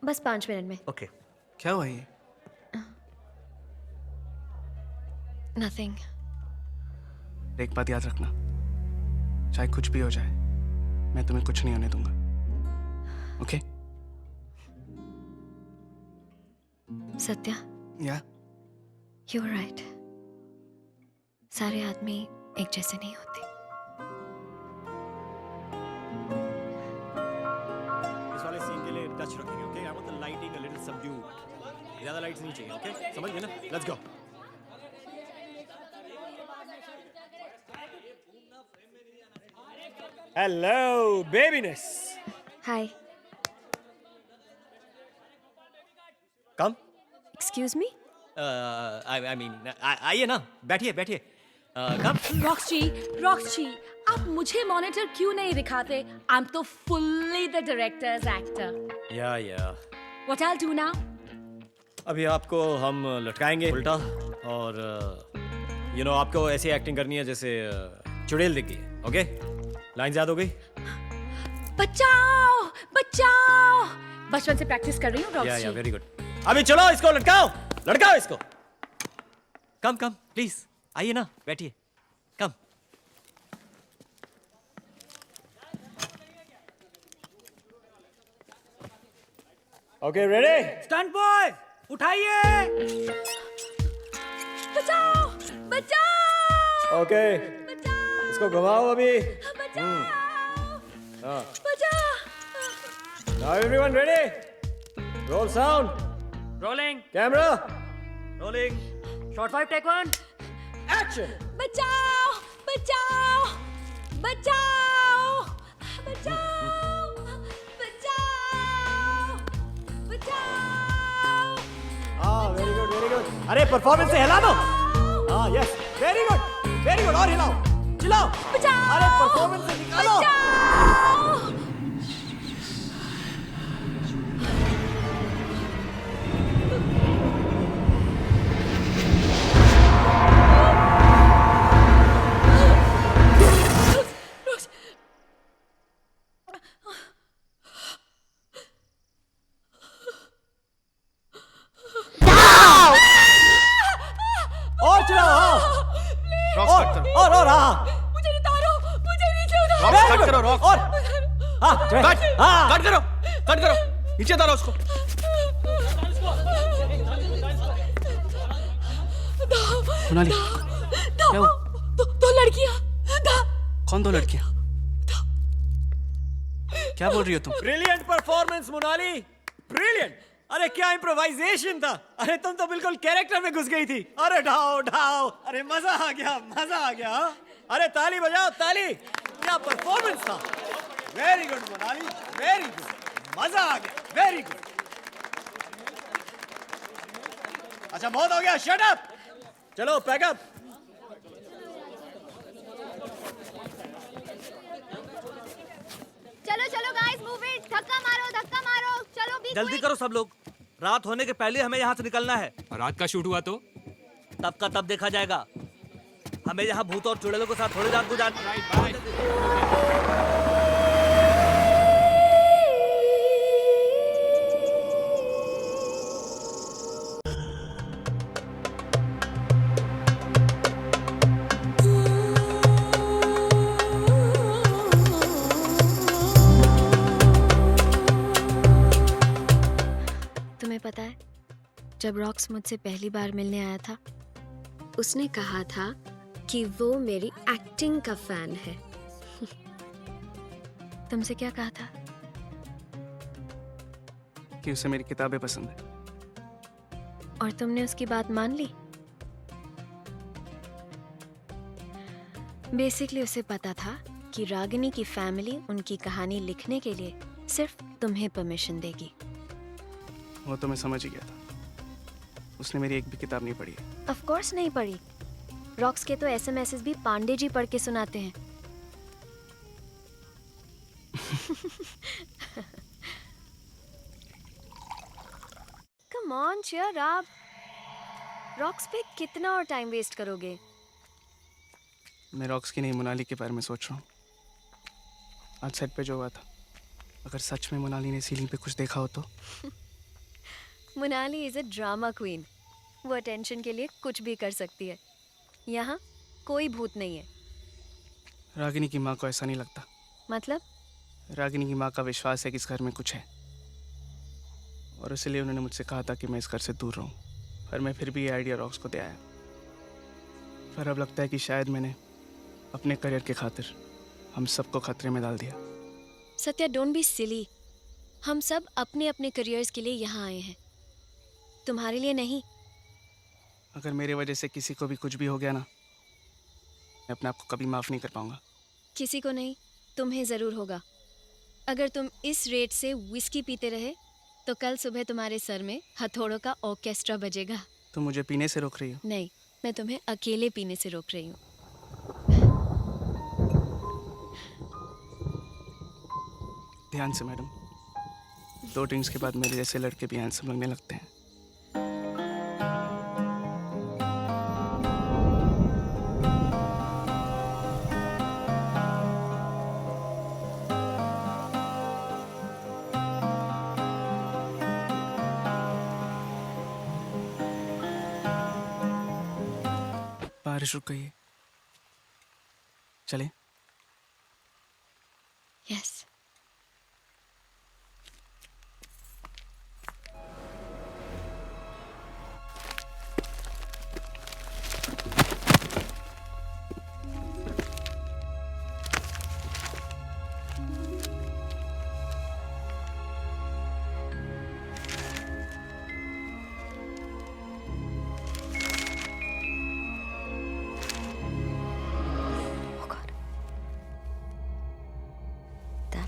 बस 5 मिनट में. ओके. क्या हुआ ये? Nothing. एक बात याद रखना, चाहे कुछ भी हो जाए मैं तुम्हें कुछ नहीं होने दूंगा. ओके? सत्या, या? You were right. सारे आदमी एक जैसे नहीं होते. इस वाले सीन के लिए टच रखेंगे. Okay? I want the lighting a little subdued. ज्यादा लाइट्स नहीं चाहिए. ओके? समझ गए ना? Let's go. हेलो बेबीनेस. Hi. Come. Excuse me? I mean आइए ना. बैठिए बैठिए. कम. रॉक्सी, आप मुझे मॉनिटर क्यों नहीं दिखाते? आई एम तो फुल्ली द डायरेक्टर्स एक्टर. या व्हाट आई डू नाउ? अभी आपको हम लटकाएंगे उल्टा और यू नो आपको ऐसी एक्टिंग करनी है जैसे चुड़ैल दिख गई. ओके? लाइन याद हो गई? बचाओ बचाओ. बचपन से प्रैक्टिस कर रही हूँ रॉक्सी. या वेरी गुड. अभी चलो इसको लटकाओ. लटकाओ इसको. Come come please. आइए ना बैठिए. Come. Okay ready. Stunt boy, उठाइए. बचाओ बचाओ ओके इसको घुमाओ अभी. हाँ. Now everyone ready? Roll sound. Rolling. Camera. Rolling. Shot 5 take 1. Action. बचाओ बचाओ बचाओ बचाओ बचाओ बचाओ. हाँ वेरी गुड वेरी गुड. अरे परफॉर्मेंस से हिला दो. हाँ यस वेरी गुड और हिलाओ. चिल्लाओ. बचाओ. अरे परफॉर्मेंस से निकालो. और चलाओ. और हाँ. मुझे उतारो. मुझे नीचे उतारो. रॉक्स कट करो. रॉक्स और हाँ कट करो. नीचे उतारो उसको. मोनाली क्या हुआ? दो लड़कियां. कौन 2 लड़कियां? क्या बोल रही हो तुम? Brilliant performance Monali. ब्रिलियंट. अरे क्या इम्प्रोवाइजेशन था. अरे तुम तो बिल्कुल कैरेक्टर में घुस गई थी. अरे ढाओ. अरे मजा आ गया. हाँ? अरे ताली बजाओ ताली. क्या परफॉर्मेंस था. Very good Monali. Very good. मजा आ गया. Very good. अच्छा बहुत हो गया. Shut up. चलो पैकअप. चलो गाइस, मूव इट. धक्का मारो. चलो बी जल्दी करो सब लोग. रात होने के पहले हमें यहाँ से निकलना है. रात का शूट हुआ तो तब का तब देखा जाएगा. हमें यहाँ भूत और चुड़ैलों के साथ थोड़ी रात गुजारनी. जब रॉक्स मुझसे पहली बार मिलने आया था, उसने कहा था कि वो मेरी एक्टिंग का फैन है। तुमसे क्या कहा था? कि उसे मेरी किताबें पसंद है। और तुमने उसकी बात मान ली? बेसिकली उसे पता था कि रागिनी की फैमिली उनकी कहानी लिखने के लिए सिर्फ तुम्हें परमिशन देगी। वो तो मैं समझ ही गया था। उसने मेरी एक भी किताब नहीं पढ़ी है। ऑफ कोर्स नहीं पढ़ी। रॉक्स के तो एसएमएसेस भी पांडे जी पढ़ के सुनाते हैं। Come on, cheer up. Rocks पे कितना और टाइम वेस्ट करोगे? मैं रॉक्स की नहीं, मोनाली के बारे में सोच रहा हूँ। आज सेट पे जो हुआ था, अगर सच में मोनाली ने सीलिंग पे कुछ देखा हो तो? Monali is a drama queen. वो अटेंशन के लिए कुछ भी कर सकती है। यहाँ कोई भूत नहीं है। रागिनी की माँ को ऐसा नहीं लगता। मतलब? रागिनी की माँ का विश्वास है कि इस घर में कुछ है, और इसलिए उन्होंने मुझसे कहा था कि मैं इस घर से दूर रहूं। पर मैं फिर भी ये आइडिया रॉक्स को दे आया। पर अब लगता है कि शायद मैंने अपने करियर के खातिर हम सबको खतरे में डाल दिया। Satya, don't be silly. हम सब अपने अपने करियर्स के लिए यहाँ आए हैं, तुम्हारे लिए नहीं। अगर मेरे वजह से किसी को भी कुछ भी हो गया ना, मैं अपने आप को कभी माफ़ नहीं कर पाऊंगा। किसी को नहीं, तुम्हें ज़रूर होगा। अगर तुम इस रेट से विस्की पीते रहे तो कल सुबह तुम्हारे सर में हथौड़ों का ऑर्केस्ट्रा बजेगा। तुम मुझे पीने से रोक रही हो? नहीं, मैं तुम्हें अकेले पीने से रोक रही हूँ। ध्यान से मैडम, 2 ड्रिंक्स के बाद मेरे जैसे लड़के भी हैंडसम लगने लगते हैं। बारिश रुक गई है, चलें? यस।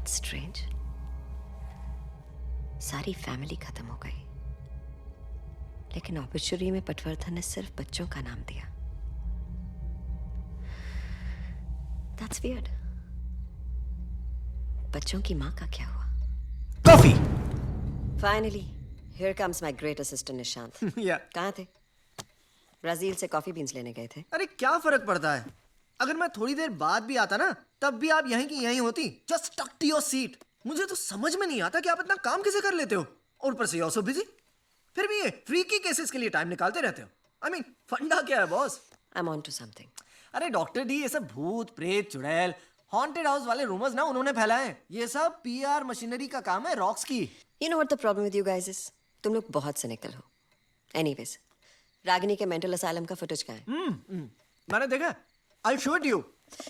स्ट्रेंज। सारी फैमिली खत्म हो गई, लेकिन ऑब्ituary में पटवर्धन ने सिर्फ बच्चों का नाम दिया। That's weird। बच्चों की माँ का क्या हुआ? Coffee. Finally, here comes my great assistant Nishant. कहाँ थे? ब्राजील से कॉफी बीन्स लेने गए थे। अरे क्या फर्क पड़ता है? अगर मैं थोड़ी देर बाद भी आता ना, तब भी आप यहीं की यहीं होती। Just stuck to your seat. मुझे तो समझ में नहीं आता कि आप इतना काम कैसे कर लेते हो, और ऊपर से सो बिजी। फिर भी ये फ्रीकी केसेस के लिए टाइम निकालते रहते हो। आई मीन फंडा क्या है boss? I am on to something. अरे डॉक्टर डी, ये सब भूत प्रेत चुड़ैल हॉन्टेड हाउस वाले रूमर्स ना उन्होंने फैलाए हैं। ये सब पीआर मशीनरी का काम है रॉक्स की। You know what the problem with you guys is? तुम लोग बहुत सिनिकल हो। एनीवेज, रागिनी के मेंटल असाइलम का फुटेज कहाँ है? मैंने देखा। I show it you.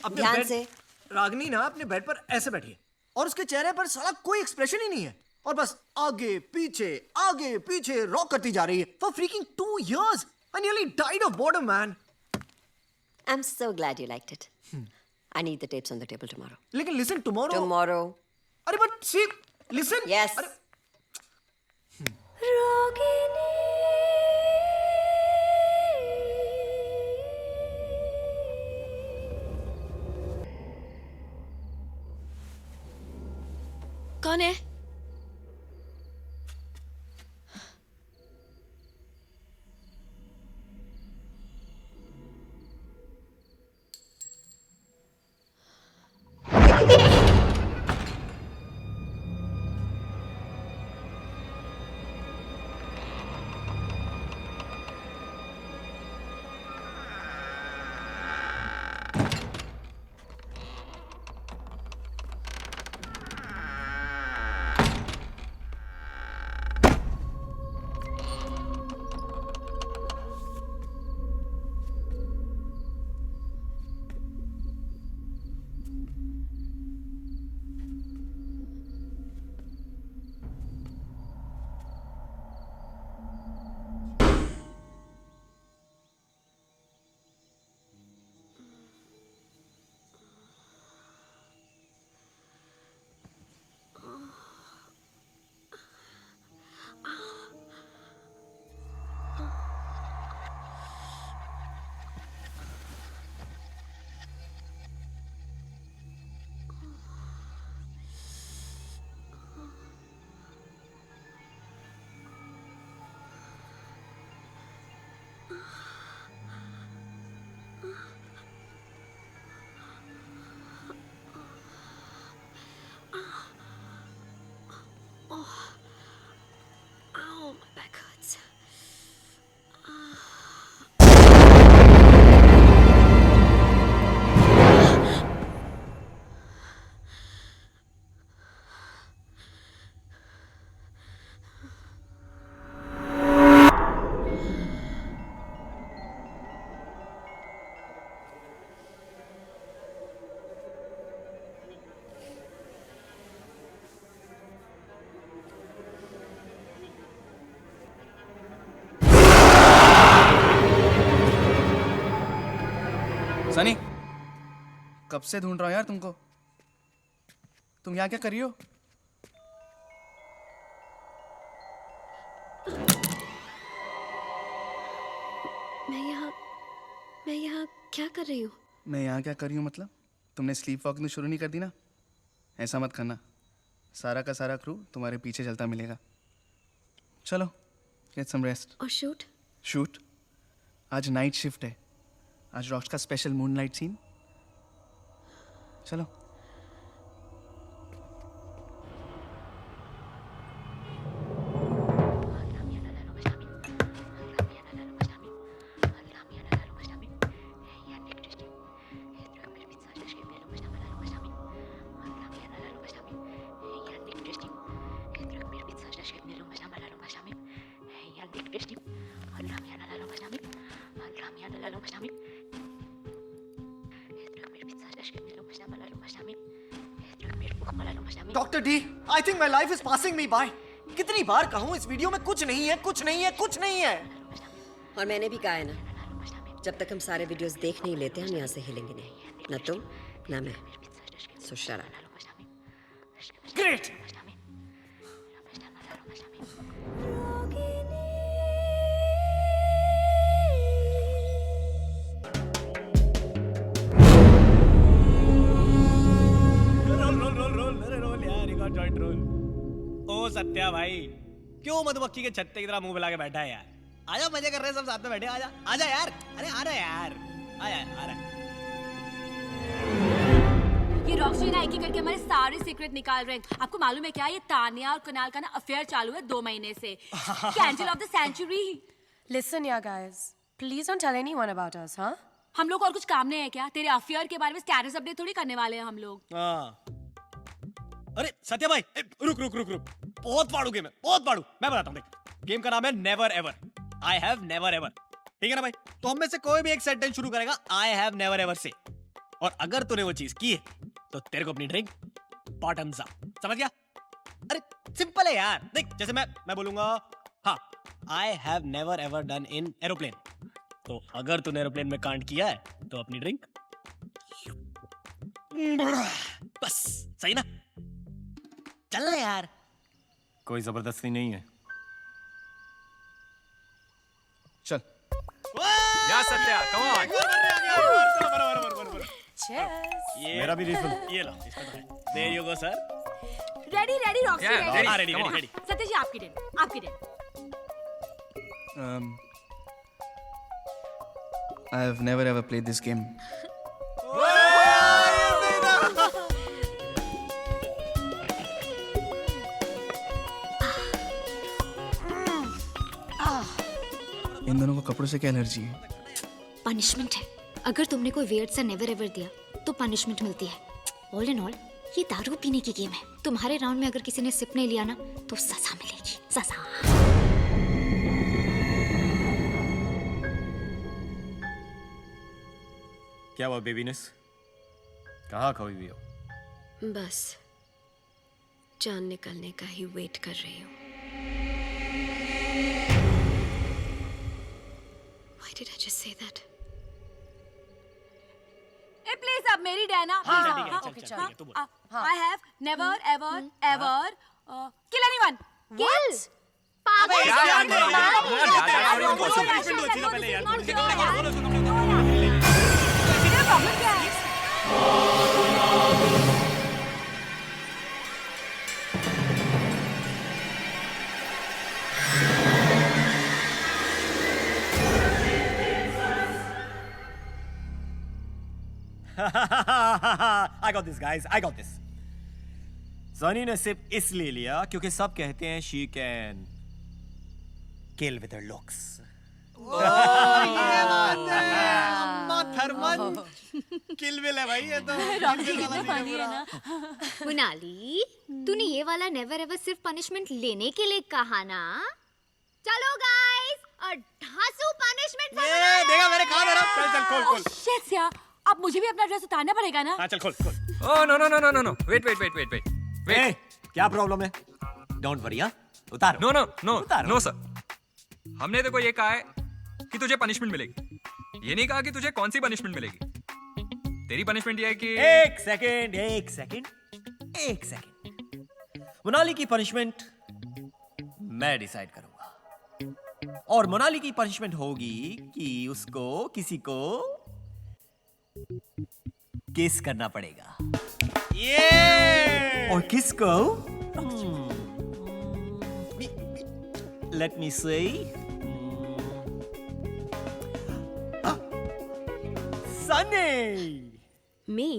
अपने ध्यान बेड से। रागिनी ना अपने बेड पर ऐसे बैठी है, और उसके चेहरे पर साला कोई एक्सप्रेशन ही नहीं है, और बस आगे पीछे रॉक करती जा रही है for freaking 2 years। I nearly died of boredom, man. I'm so glad you liked it. I need the tapes on the table tomorrow. लेकिन listen, tomorrow. Tomorrow. अरे but see, listen. Yes. अरे कौन है? Ow, my back hurts. Sunny, कब से ढूंढ रहा हूं यार तुमको। तुम यहाँ क्या कर रही हो? मैं यहाँ क्या कर रही हूँ? मैं यहाँ क्या कर रही हूँ मतलब? तुमने स्लीप वॉकिंग शुरू नहीं कर दी ना? ऐसा मत करना, सारा का सारा क्रू तुम्हारे पीछे चलता मिलेगा। चलो, गेट सम रेस्ट। और शूट? शूट? आज नाइट शिफ्ट है। आज रॉक्स का स्पेशल मूनलाइट सीन। चलो। Doctor D, I think my life is passing me by. कितनी बार कहूँ इस वीडियो में कुछ नहीं है, कुछ नहीं है, कुछ नहीं है। और मैंने भी कहा है ना, जब तक हम सारे वीडियोस देख नहीं लेते हम यहाँ से हिलेंगे नहीं, ना तुम ना मैं। सो शट अप। ग्रेट। ओ सत्या भाई, क्यों मधुमक्खी के छत्ते की तरह मुंह फैला के बैठा है यार? आजा, मजे कर रहे हैं सब साथ में बैठे। आजा आजा यार, अरे आ रहा यार, आया आ रहा। ये रॉक्सी ना एक ही करके हमारे सारे सीक्रेट निकाल रहे हैं। आपको मालूम है क्या, ये तानिया और कुणाल का ना अफेयर चालू है 2 महीने से। Candle of the century. Listen, yeah, guys. Please don't tell anyone about us, huh? हम लोग और कुछ काम नहीं है क्या? तेरे अफेयर के बारे में स्टेटस अपडेट थोड़ी करने वाले हैं हम लोग। अरे सत्या भाई, रुक रुक रुक रुक, बहुत पाड़ू गेम है, बहुत पाड़ू। मैं बताता हूँ, देख, गेम का नाम है never ever. I have never ever, ठीक है ना भाई? तो हम में से कोई भी एक सेंटेंस शुरू करेगा आई हैव नेवर एवर से, और अगर तूने वो चीज की है तो तेरे को अपनी ड्रिंक बॉटम्स अप, समझ गया? अरे सिंपल है यार। देख, जैसे मैं बोलूंगा हाँ, I have never ever done in aeroplane, तो अगर तूने एरोप्लेन में कांड किया है तो अपनी ड्रिंक बस, सही ना? चल ना यार, कोई जबरदस्ती नहीं है। चल। या सत्या, कम ऑन। मेरा भी रिफिल, ये लो, इसमें तो है। There you go, sir. Ready ready Roxy, Yeah, ready. Ready ready ready. सत्य जी आपकी दिन, आपकी दिन। I have never ever played this game. इन दोनों को कपड़ों से क्या एलर्जी है? पनिशमेंट है। अगर तुमने कोई वियर्ड सा नेवर एवर दिया तो पनिशमेंट मिलती है। ऑल इन ऑल ये दारू पीने की गेम है। तुम्हारे राउंड में अगर किसी ने सिप नहीं लिया ना तो सजा मिलेगी, सजा। क्या हुआ बेबीनेस? कहाँ खोई हुई हो? बस जान निकलने का ही वेट कर रही हूँ। Why did I just say that? Please अब मेरी Diana I have never ever ever kill anyone kill problem क्या है? I got this, guys. I got this. Sunny ने सिर्फ इसलिए लिया क्योंकि सब कहते हैं she can kill with her looks. Kill will है भाई ये तो। रॉकी कितना फनी है ना। मुनाली, तूने ये वाला नेवर एवर सिर्फ पनिशमेंट लेने के लिए कहा ना? चलो गाइस, और धांसू पनिशमेंट ये देखा मैंने कहा था। चल खोल खोल। शिट यार, अब मुझे भी अपना ड्रेस उतारना पड़ेगा ना? हाँ चल खोल खोल। Oh no no no no no no, wait. क्या प्रॉब्लम है? डोंट वरी, उतारो। No no no no sir, हमने देखो ये कहा है कि तुझे पनिशमेंट मिलेगी, ये नहीं कहा कि तुझे कौन सी पनिशमेंट मिलेगी। तेरी पनिशमेंट ये है कि एक सेकंड। मोनाली की पनिशमेंट मैं डिसाइड करूंगा, और मोनाली की पनिशमेंट होगी कि उसको किसी को किस करना पड़ेगा। और किसको? लेट मी से सनी। Me?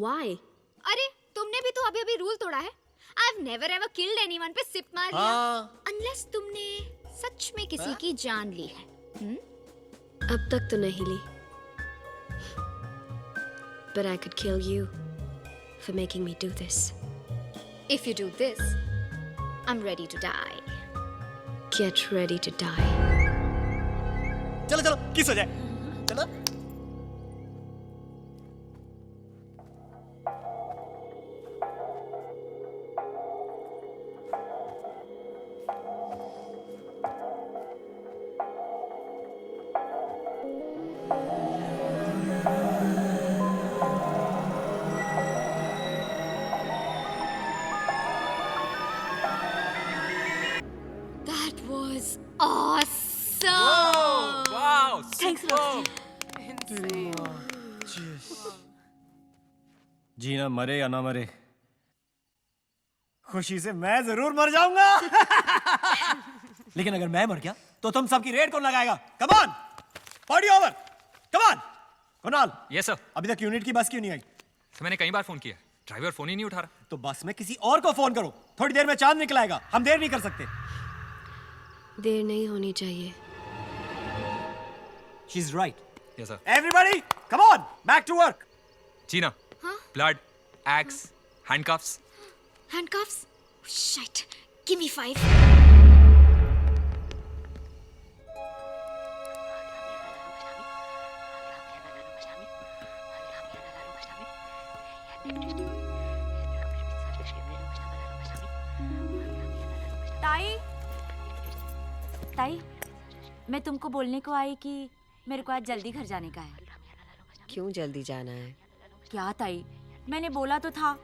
Why? अरे तुमने भी तो अभी रूल तोड़ा है। I've never ever killed anyone पे सिप मार लिया। Unless तुमने सच में किसी की जान ली है। अब तक तो नहीं ली। But I could kill you for making me do this. If you do this, I'm ready to die. Get ready to die. चलो किस हो जाए। चलो। That was awesome. Wow, Thanks, जीना मरे या ना मरे, खुशी से मैं जरूर मर जाऊंगा। लेकिन अगर मैं मर गया तो तुम सबकी रेड कौन लगाएगा? Come on, party over, come on. Kunal, yes sir. अभी तक यूनिट की बस क्यों नहीं आई? तो मैंने कई बार फोन किया, ड्राइवर फोन ही नहीं उठा रहा। तो बस में किसी और को फोन करो, थोड़ी देर में चांद निकल आएगा, हम देर नहीं कर सकते। देर नहीं होनी चाहिए। She's right. Yes sir. Everybody, come on, back to work. Jeena, blood, X, handcuffs. Handcuffs? Shit. Give me 5. ताई, मैं तुमको बोलने को आई कि मेरे को आज जल्दी घर जाने का है। क्यों जल्दी जाना है? क्या ताई, मैंने बोला तो था,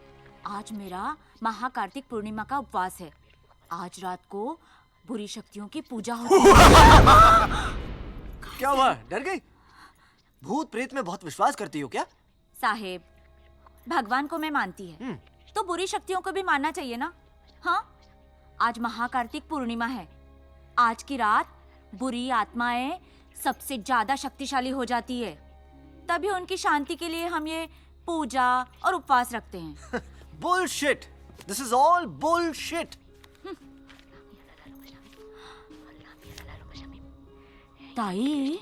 आज मेरा महाकार्तिक पूर्णिमा का उपवास है। आज रात को बुरी शक्तियों की पूजा होगी। क्या हुआ, डर गई? भूत प्रेत में बहुत विश्वास करती हो क्या? साहेब, भगवान को मैं मानती है तो बुरी शक्तियों को भी मानना चाहिए ना। हाँ, आज महाकार्तिक पूर्णिमा है। आज की रात बुरी आत्माएं सबसे ज्यादा शक्तिशाली हो जाती है, तभी उनकी शांति के लिए हम ये पूजा और उपवास रखते हैं। Bullshit. This is all bullshit. ताई,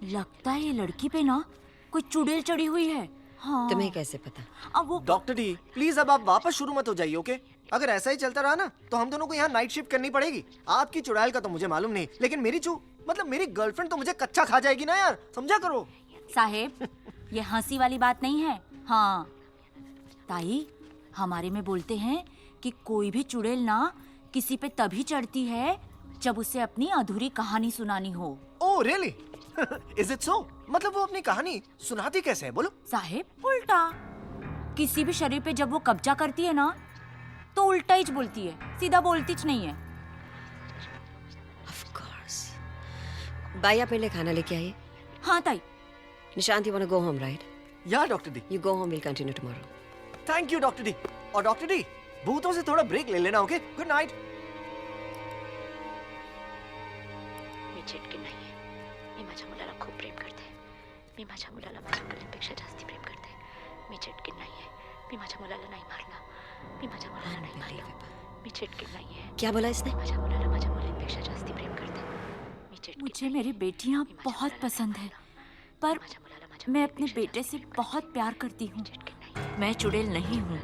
लगता है ये लड़की पे ना कोई चुड़ैल चढ़ी हुई है। हाँ। तुम्हें कैसे पता? अब वो डॉक्टर डी, प्लीज अब आप वापस शुरू मत हो जाइए, ओके? अगर ऐसा ही चलता रहा ना तो हम दोनों को यहाँ नाइट शिफ्ट करनी पड़ेगी। आपकी चुड़ैल का तो मुझे मालूम नहीं, लेकिन मेरी गर्लफ्रेंड तो मुझे कच्चा खा जाएगी ना यार, समझा करो। साहेब, ये हंसी वाली बात नहीं है। हाँ, ताई, हमारे में बोलते हैं कि कोई भी चुड़ैल ना किसी पे तभी चढ़ती है जब उसे अपनी अधूरी कहानी सुनानी हो। Oh really? Is it so? मतलब वो अपनी कहानी सुनाती कैसे है, बोलो? साहेब, उल्टा। किसी भी शरीर पे जब वो कब्जा करती है ना तो उल्टा ही बोलती है, सीधा बोलती च नहीं है। Of course. बाई आप मेरे लिए खाना लेके आइए। हाँ ताई। Nishant, you wanna go home, right? या doctor D. You go home, we'll continue tomorrow. Thank you doctor D. और डॉक्टर डी, भूतों से थोड़ा ब्रेक ले लेना, ओके? Good night. मी चिटकीन नाहीये. मी माझ्या मुलाला खूप प्रेम करते. मी माझ्या मुलाला माझ्या मुलींपेक्षा जास्ती प्रेम करते. मी चिटकीन नाहीये. मी माझ्या मुलाला नाही मारलं. मी माझ्या मुलाला नाही मारलं. मी चिटकीन नाहीये. क्या बोला इसने? माझ्या मुलाला माझ्या मुलींपेक्षा जास्ती प्रेम करते. मी चिटकीन. मुझे मेरी बेटियां बहुत पसंद है, पर मैं अपने बेटे से बहुत प्यार करती हूँ। मैं चुड़ैल नहीं हूँ।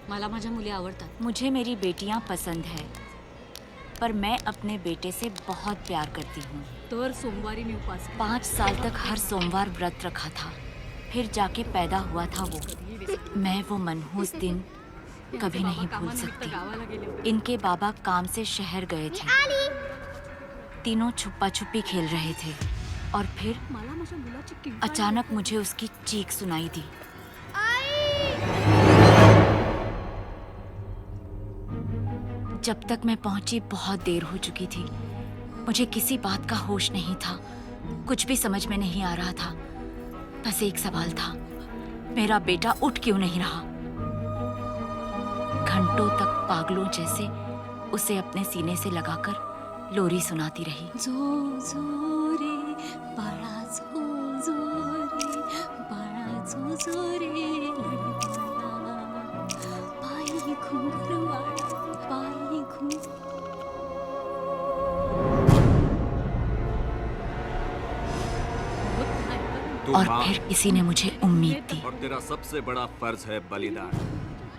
मला माझ्या मुली आवडतात. मुझे मेरी बेटियां पसंद है, पर मैं अपने बेटे से बहुत प्यार करती हूँ। तर सोमवारी मी उपवास. 5 साल तक हर सोमवार व्रत रखा था, फिर जाके पैदा हुआ था वो। मैं वो मनहूस दिन कभी नहीं भूल सकती। इनके बाबा काम से शहर गए थे। तीनों छुपा छुपी खेल रहे थे और फिर अचानक मुझे उसकी चीख सुनाई दी। जब तक मैं पहुंची बहुत देर हो चुकी थी। मुझे किसी बात का होश नहीं था, कुछ भी समझ में नहीं आ रहा था। बस एक सवाल था, मेरा बेटा उठ क्यों नहीं रहा? घंटों तक पागलों जैसे उसे अपने सीने से लगाकर लोरी सुनाती रही। जो जो रे बाळा, जो जो रे बाळा, जो जो रे पायी घुंगरवाळा, पायी घुंगर. और फिर किसी ने मुझे उम्मीद दी। और तेरा सबसे बड़ा फर्ज है बलिदान।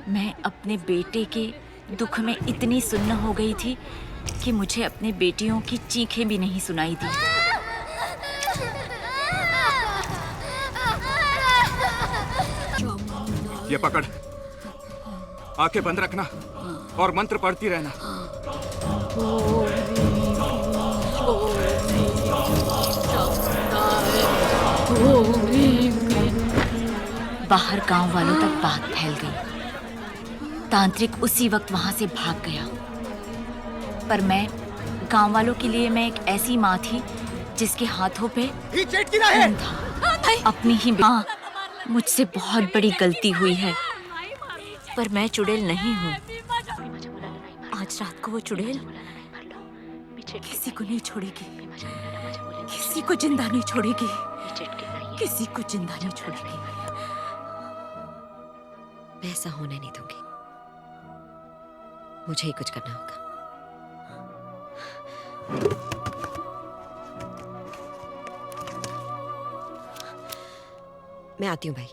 मैं अपने बेटे के दुख में इतनी सुन्न हो गई थी कि मुझे अपने बेटियों की चीखें भी नहीं सुनाई दी। ये पकड़, आंखें बंद रखना और मंत्र पढ़ती रहना। बाहर गांव वालों तक बात फैल गई। तांत्रिक उसी वक्त वहां से भाग गया, पर मैं गांव वालों के लिए मैं एक ऐसी माँ थी जिसके हाथों पे खून था। अपनी ही माँ, मुझसे बहुत बड़ी गलती हुई है, पर मैं चुड़ैल नहीं हूँ। आज रात को वो चुड़ैल किसी को नहीं छोड़ेगी, किसी को जिंदा नहीं छोड़ेगी, किसी को जिंदा नहीं छोड़ेगी। मैं ऐसा होने नहीं दूंगी। मुझे ही कुछ करना होगा। मैं आती हूँ भाई।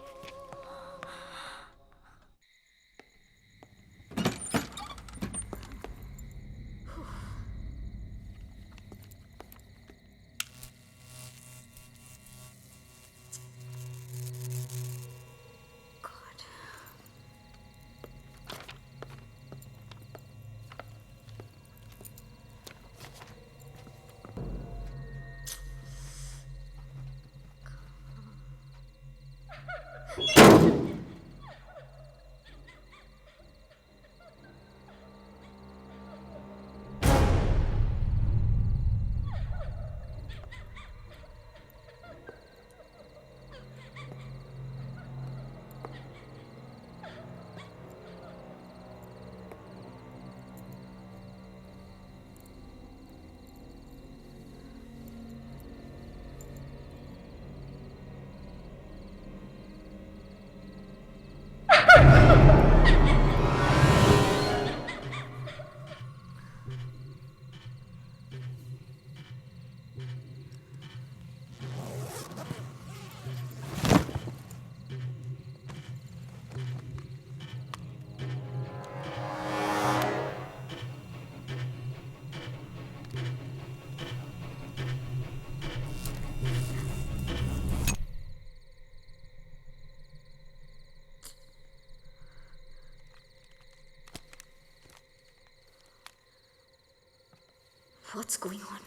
What's going on?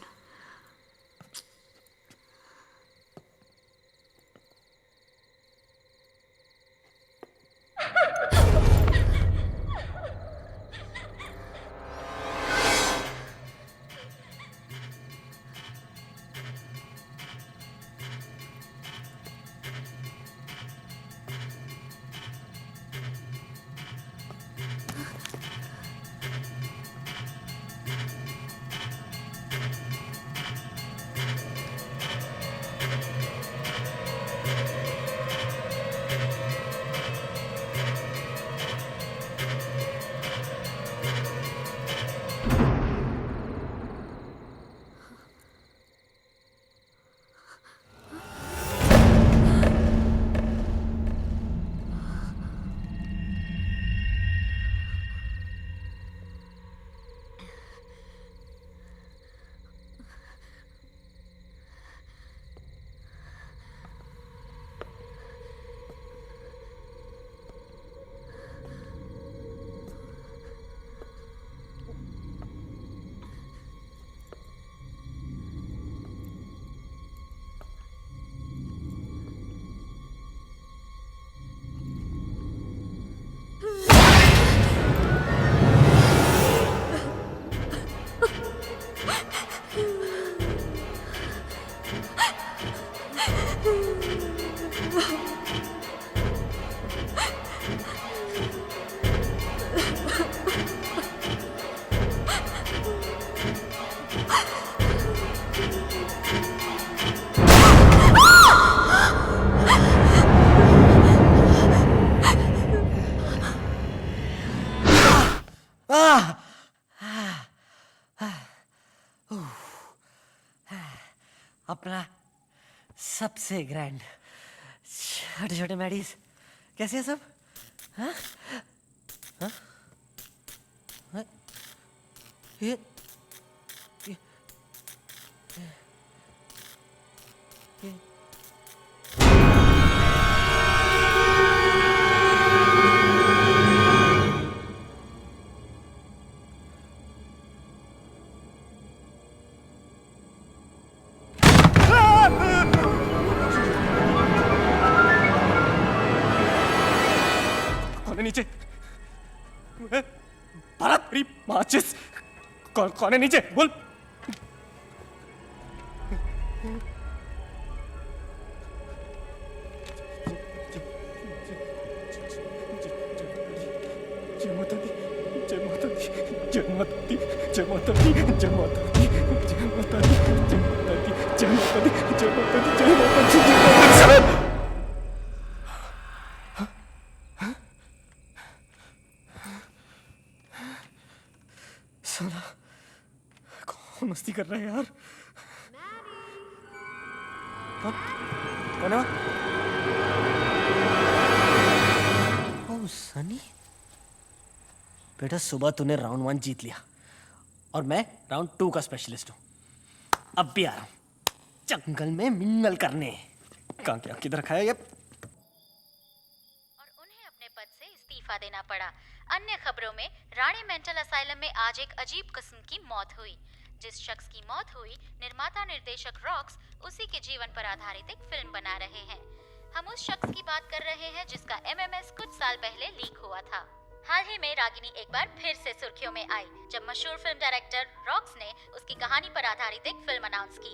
अपना सबसे ग्रैंड छोटे छोटे मैडीज कैसे हैं सब? हाँ? हाँ? हाँ? ये नीचे भारत मेरी माचिस कौन है नीचे बोल। जय माता दी जय माता दी जय माता दी जय माता दी जय माता दी जय माता दी जय माता दी जय माता दी जय माता दी जय माता दी। साला कौन मस्ती कर रहा है यार? कौन है? ओह सनी, बेटा सुबह तूने राउंड 1 जीत लिया और मैं राउंड 2 का स्पेशलिस्ट हूँ। अब भी आ रहा हूँ जंगल में मिंगल करने। कहाँ क्या किधर खाया ये? और उन्हें अपने पद से इस्तीफा देना पड़ा। अन्य खबरों में रानी मेंटल असाइलम में आज एक अजीब किस्म की मौत हुई। जिस शख्स की मौत हुई, निर्माता निर्देशक रॉक्स उसी के जीवन पर आधारित एक फिल्म बना रहे हैं। हम उस शख्स की बात कर रहे हैं जिसका MMS कुछ साल पहले लीक हुआ था। हाल ही में रागिनी एक बार फिर से सुर्खियों में आई जब मशहूर फिल्म डायरेक्टर रॉक्स ने उसकी कहानी पर आधारित एक फिल्म अनाउंस की।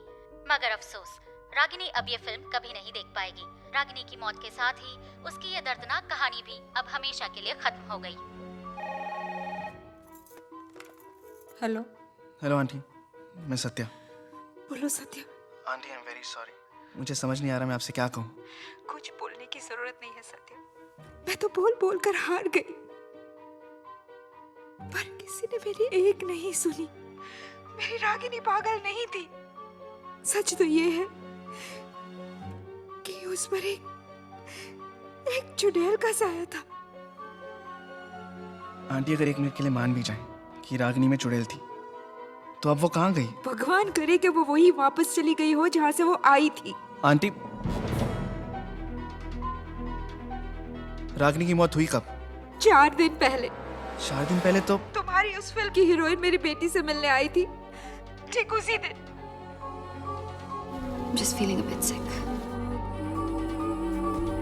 मगर अफसोस, रागिनी अब ये फिल्म कभी नहीं देख पाएगी। रागिनी की मौत के साथ ही उसकी ये दर्दनाक कहानी भी अब हमेशा के लिए खत्म हो गई। हेलो हेलो आंटी, मैं सत्या। बोलो Satya. Aunty I am very sorry, मुझे समझ नहीं आ रहा मैं आपसे क्या कहूँ। कुछ बोलने की जरूरत नहीं है सत्या, मैं तो बोल बोल कर हार गई, पर किसी ने मेरी एक नहीं सुनी। मेरी रागिनी पागल नहीं थी। सच तो ये है कि उस पर एक चुड़ैल का साया था। आंटी अगर एक मिनट के लिए मान भी जाए कि रागिनी में चुड़ैल थी, तो अब वो कहाँ गई? भगवान करे कि वो वही वापस चली गई हो जहाँ से वो आई थी। आंटी, रागिनी की मौत हुई कब? 4 दिन पहले। 4 दिन पहले तो तुम्हारी उस फिल्म की हीरोइन मेरी बेटी से मिलने आई थी, ठीक उसी दिन। Just feeling a bit sick.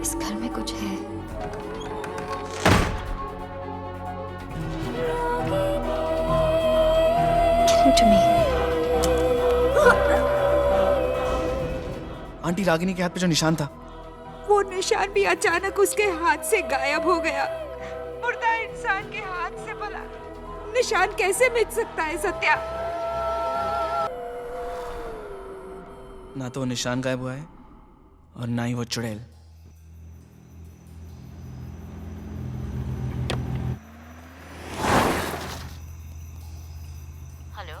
इस घर में कुछ है। Listen to me. Aunty, Ragini के हाथ पे जो निशान था, वो निशान भी अचानक उसके हाथ से गायब हो गया। मुर्दा इंसान के हाथ से भला निशान कैसे मिट सकता है सत्या? ना तो वो निशान गायब हुआ है और ना ही वो चुड़ैल। हेलो।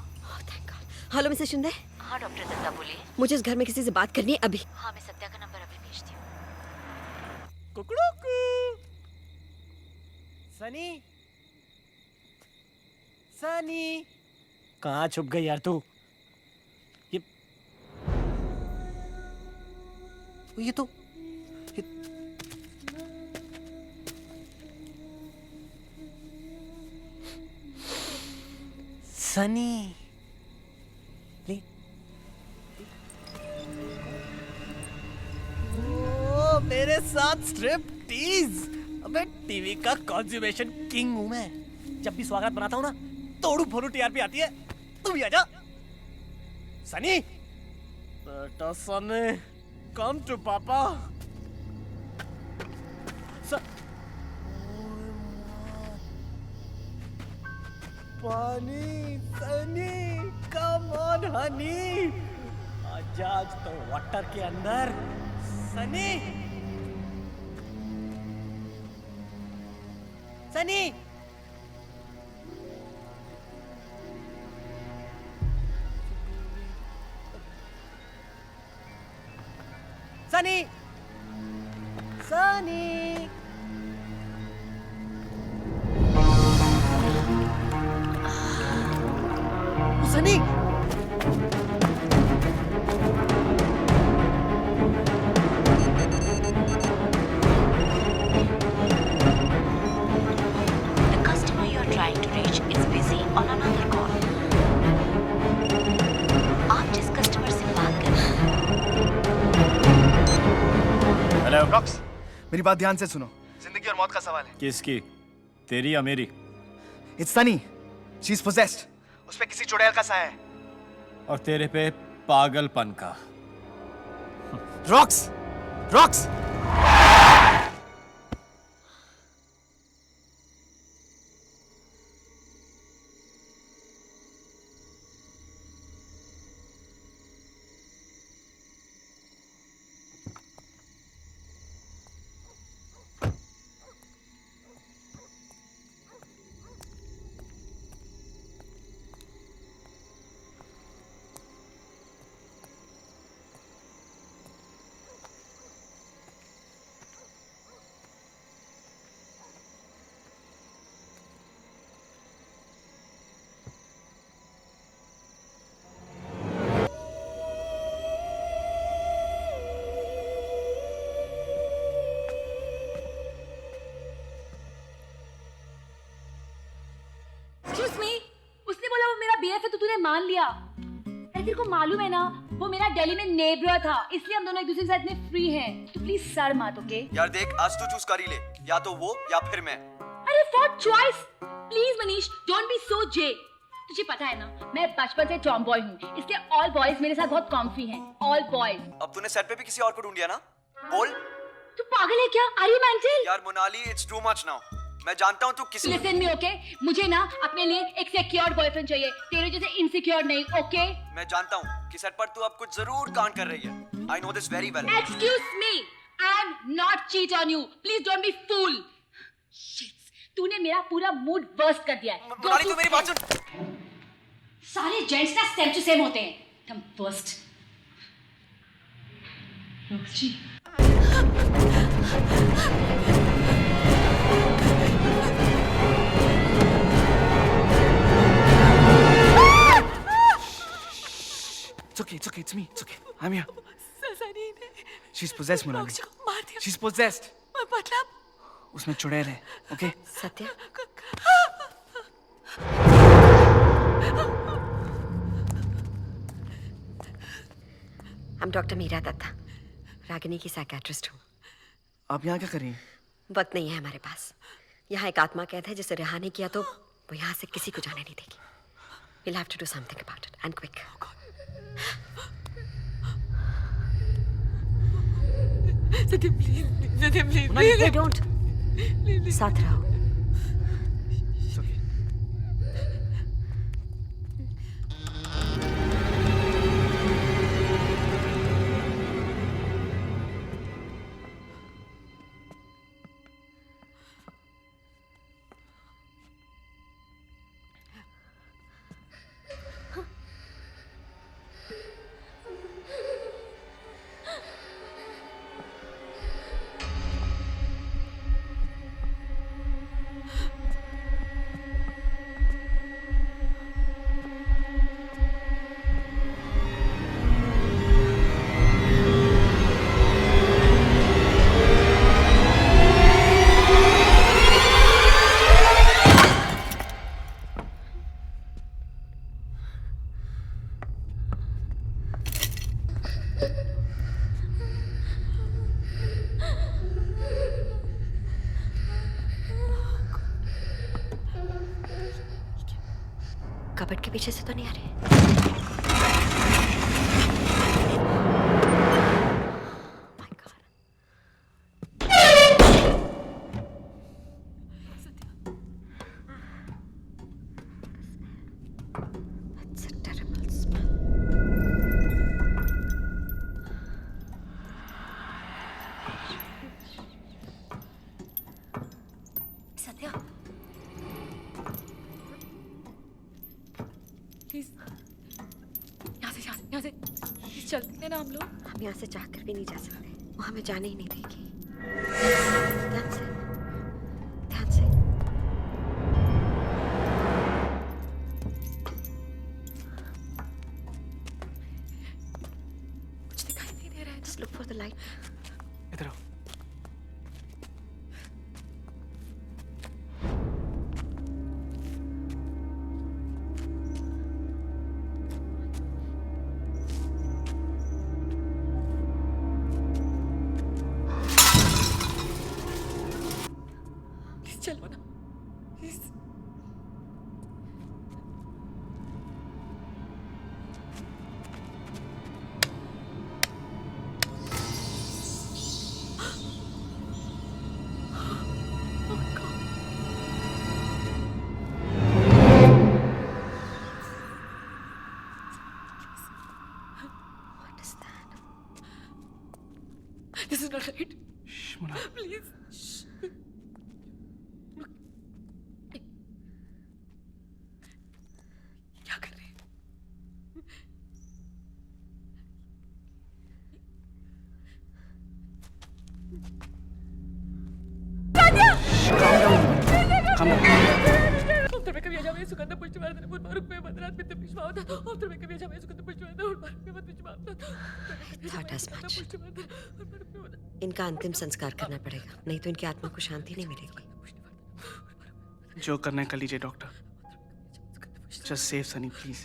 Hello Mrs Shinde. हाँ डॉक्टर दत्ता बोलिए। मुझे इस घर में किसी से बात करनी है अभी। हाँ मैं सत्या का नंबर अभी भेजती हूँ। सनी, सनी, कहाँ छुप गई यार तू? ये तो सनी ओ, मेरे साथ स्ट्रिप टीज। अबे टीवी का कंज्यूमेशन किंग हूं मैं। जब भी स्वागत बनाता हूं ना, तोड़ू फोड़ू टीआरपी आती है। तू भी आजा। सनी, बेटा सनी, कम टू पापा। पानी, सनी, कम ऑन हनी। आज तो वाटर के अंदर। Sunny, Sunny, Sunny, Sunny. Sunny, The customer you are trying to reach is busy on another call. आप जिस कस्टमर से बात कर रहे हैं। हेलो रॉक्स, मेरी बात ध्यान से सुनो। जिंदगी और मौत का सवाल है। किसकी? तेरी या मेरी? It's Sunny. She's possessed. उस पे किसी चुड़ैल का साया है। और तेरे पे पागलपन का। Rocks, rocks. BF है तो तूने मान लिया। तेरे को मालूम है ना, वो मेरा दिल्ली में नेबर था, इसलिए हम दोनों एक दूसरे के साथ में फ्री हैं। तो प्लीज सर मत, ओके? यार देख, आज तू चूज कर ही ले, या तो वो या फिर मैं। अरे for choice please Manish, don't be so जे। तुझे पता है ना, मैं बचपन से टॉम बॉय हूँ, इसलिए ऑल बॉयज मेरे साथ बहुत कॉम्फी हैं। All boys. अब तूने सेट पे भी किसी और को ढूंढ लिया ना? बोल। तू पागल है क्या? Are you mental? यार Monali, it's too much now. मैं जानता हूँ तू किसी। Listen me, okay? मुझे ना अपने लिए एक सिक्योर बॉयफ्रेंड चाहिए, तेरे जैसे इनसिक्योर नहीं, ओके? मैं जानता हूँ कि सेट पर तू अब कुछ जरूर कांड कर रही है। I know this very well. Excuse me, I am not cheat on you, please don't be fool. तूने मेरा पूरा मूड वर्स्ट कर दिया है। मोनाली, तू मेरी बात सुन। सारे जेंट्स ना सेम टू सेम होते हैं, तुम worst. It's okay, it's me, it's okay. I'm here. She's possessed, Monali. She's possessed. मतलब? उसमें चुड़ैल है, okay? सत्या? नाम डॉक्टर मीरा दत्ता, रागिनी की साइकेट्रिस्ट हूँ। आप यहाँ क्या कर रही हैं? वक्त नहीं है हमारे पास। यहाँ एक आत्मा कैद है, जिसे रिहा नहीं किया तो वो यहाँ से किसी को जाने नहीं देगी। We'll have to do something about it and quick. Satya please, Satya please. Hey, don't. साथ रहो। कबर्ड के पीछे से तो नहीं आ रहे। सत्या प्लीज, यहाँ से प्लीज चलते हैं ना हम लोग। हम यहाँ से चाहकर भी नहीं जा सकते, वो हमें जाने ही नहीं देगी। ध्यान से, ध्यान से। कुछ दिखाई नहीं दे रहा है। Just look for the light. इधर आओ। चलो ना please. What is that? This is not right. Shh, Mona. Please. क्या कर रहे हैं? Thought as much. इनका अंतिम संस्कार करना पड़ेगा, नहीं तो इनकी आत्मा को शांति नहीं मिलेगी। जो करना है कर लीजिए doctor. Just save Sunny, please.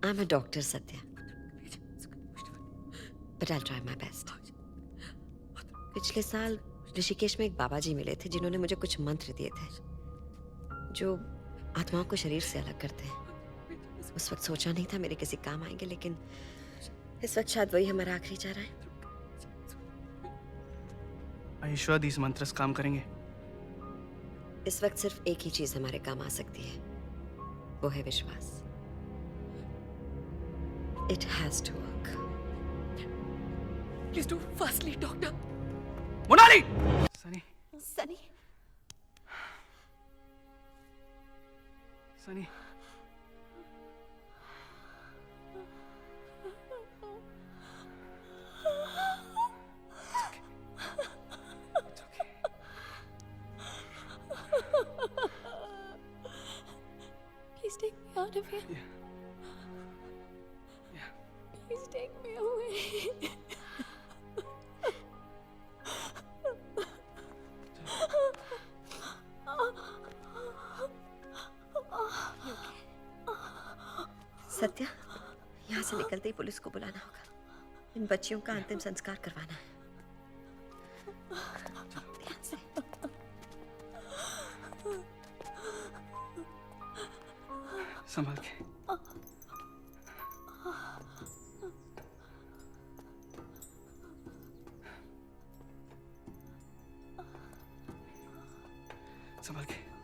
I'm a doctor, Satya. But I'll try my best. पिछले साल ऋषिकेश में एक बाबा जी मिले थे जिन्होंने मुझे कुछ मंत्र दिए थे जो आत्माओं को शरीर से अलग करते हैं। उस वक्त सोचा नहीं था मेरे किसी काम आएंगे, लेकिन इस वक्त शायद वही हमारा आखिरी चारा है। Are you sure these mantras काम करेंगे? इस वक्त सिर्फ एक ही चीज हमारे काम आ सकती है, वो है विश्वास। It has to work. Please do fastly, doctor. Monali! Sunny. Sunny. Sunny. Please take me out of here. Please take me away. Satya, यहाँ से निकलते ही पुलिस को बुलाना होगा। इन बच्चियों का अंतिम संस्कार करवाना है। ध्यान से। संभाल के। संभाल के।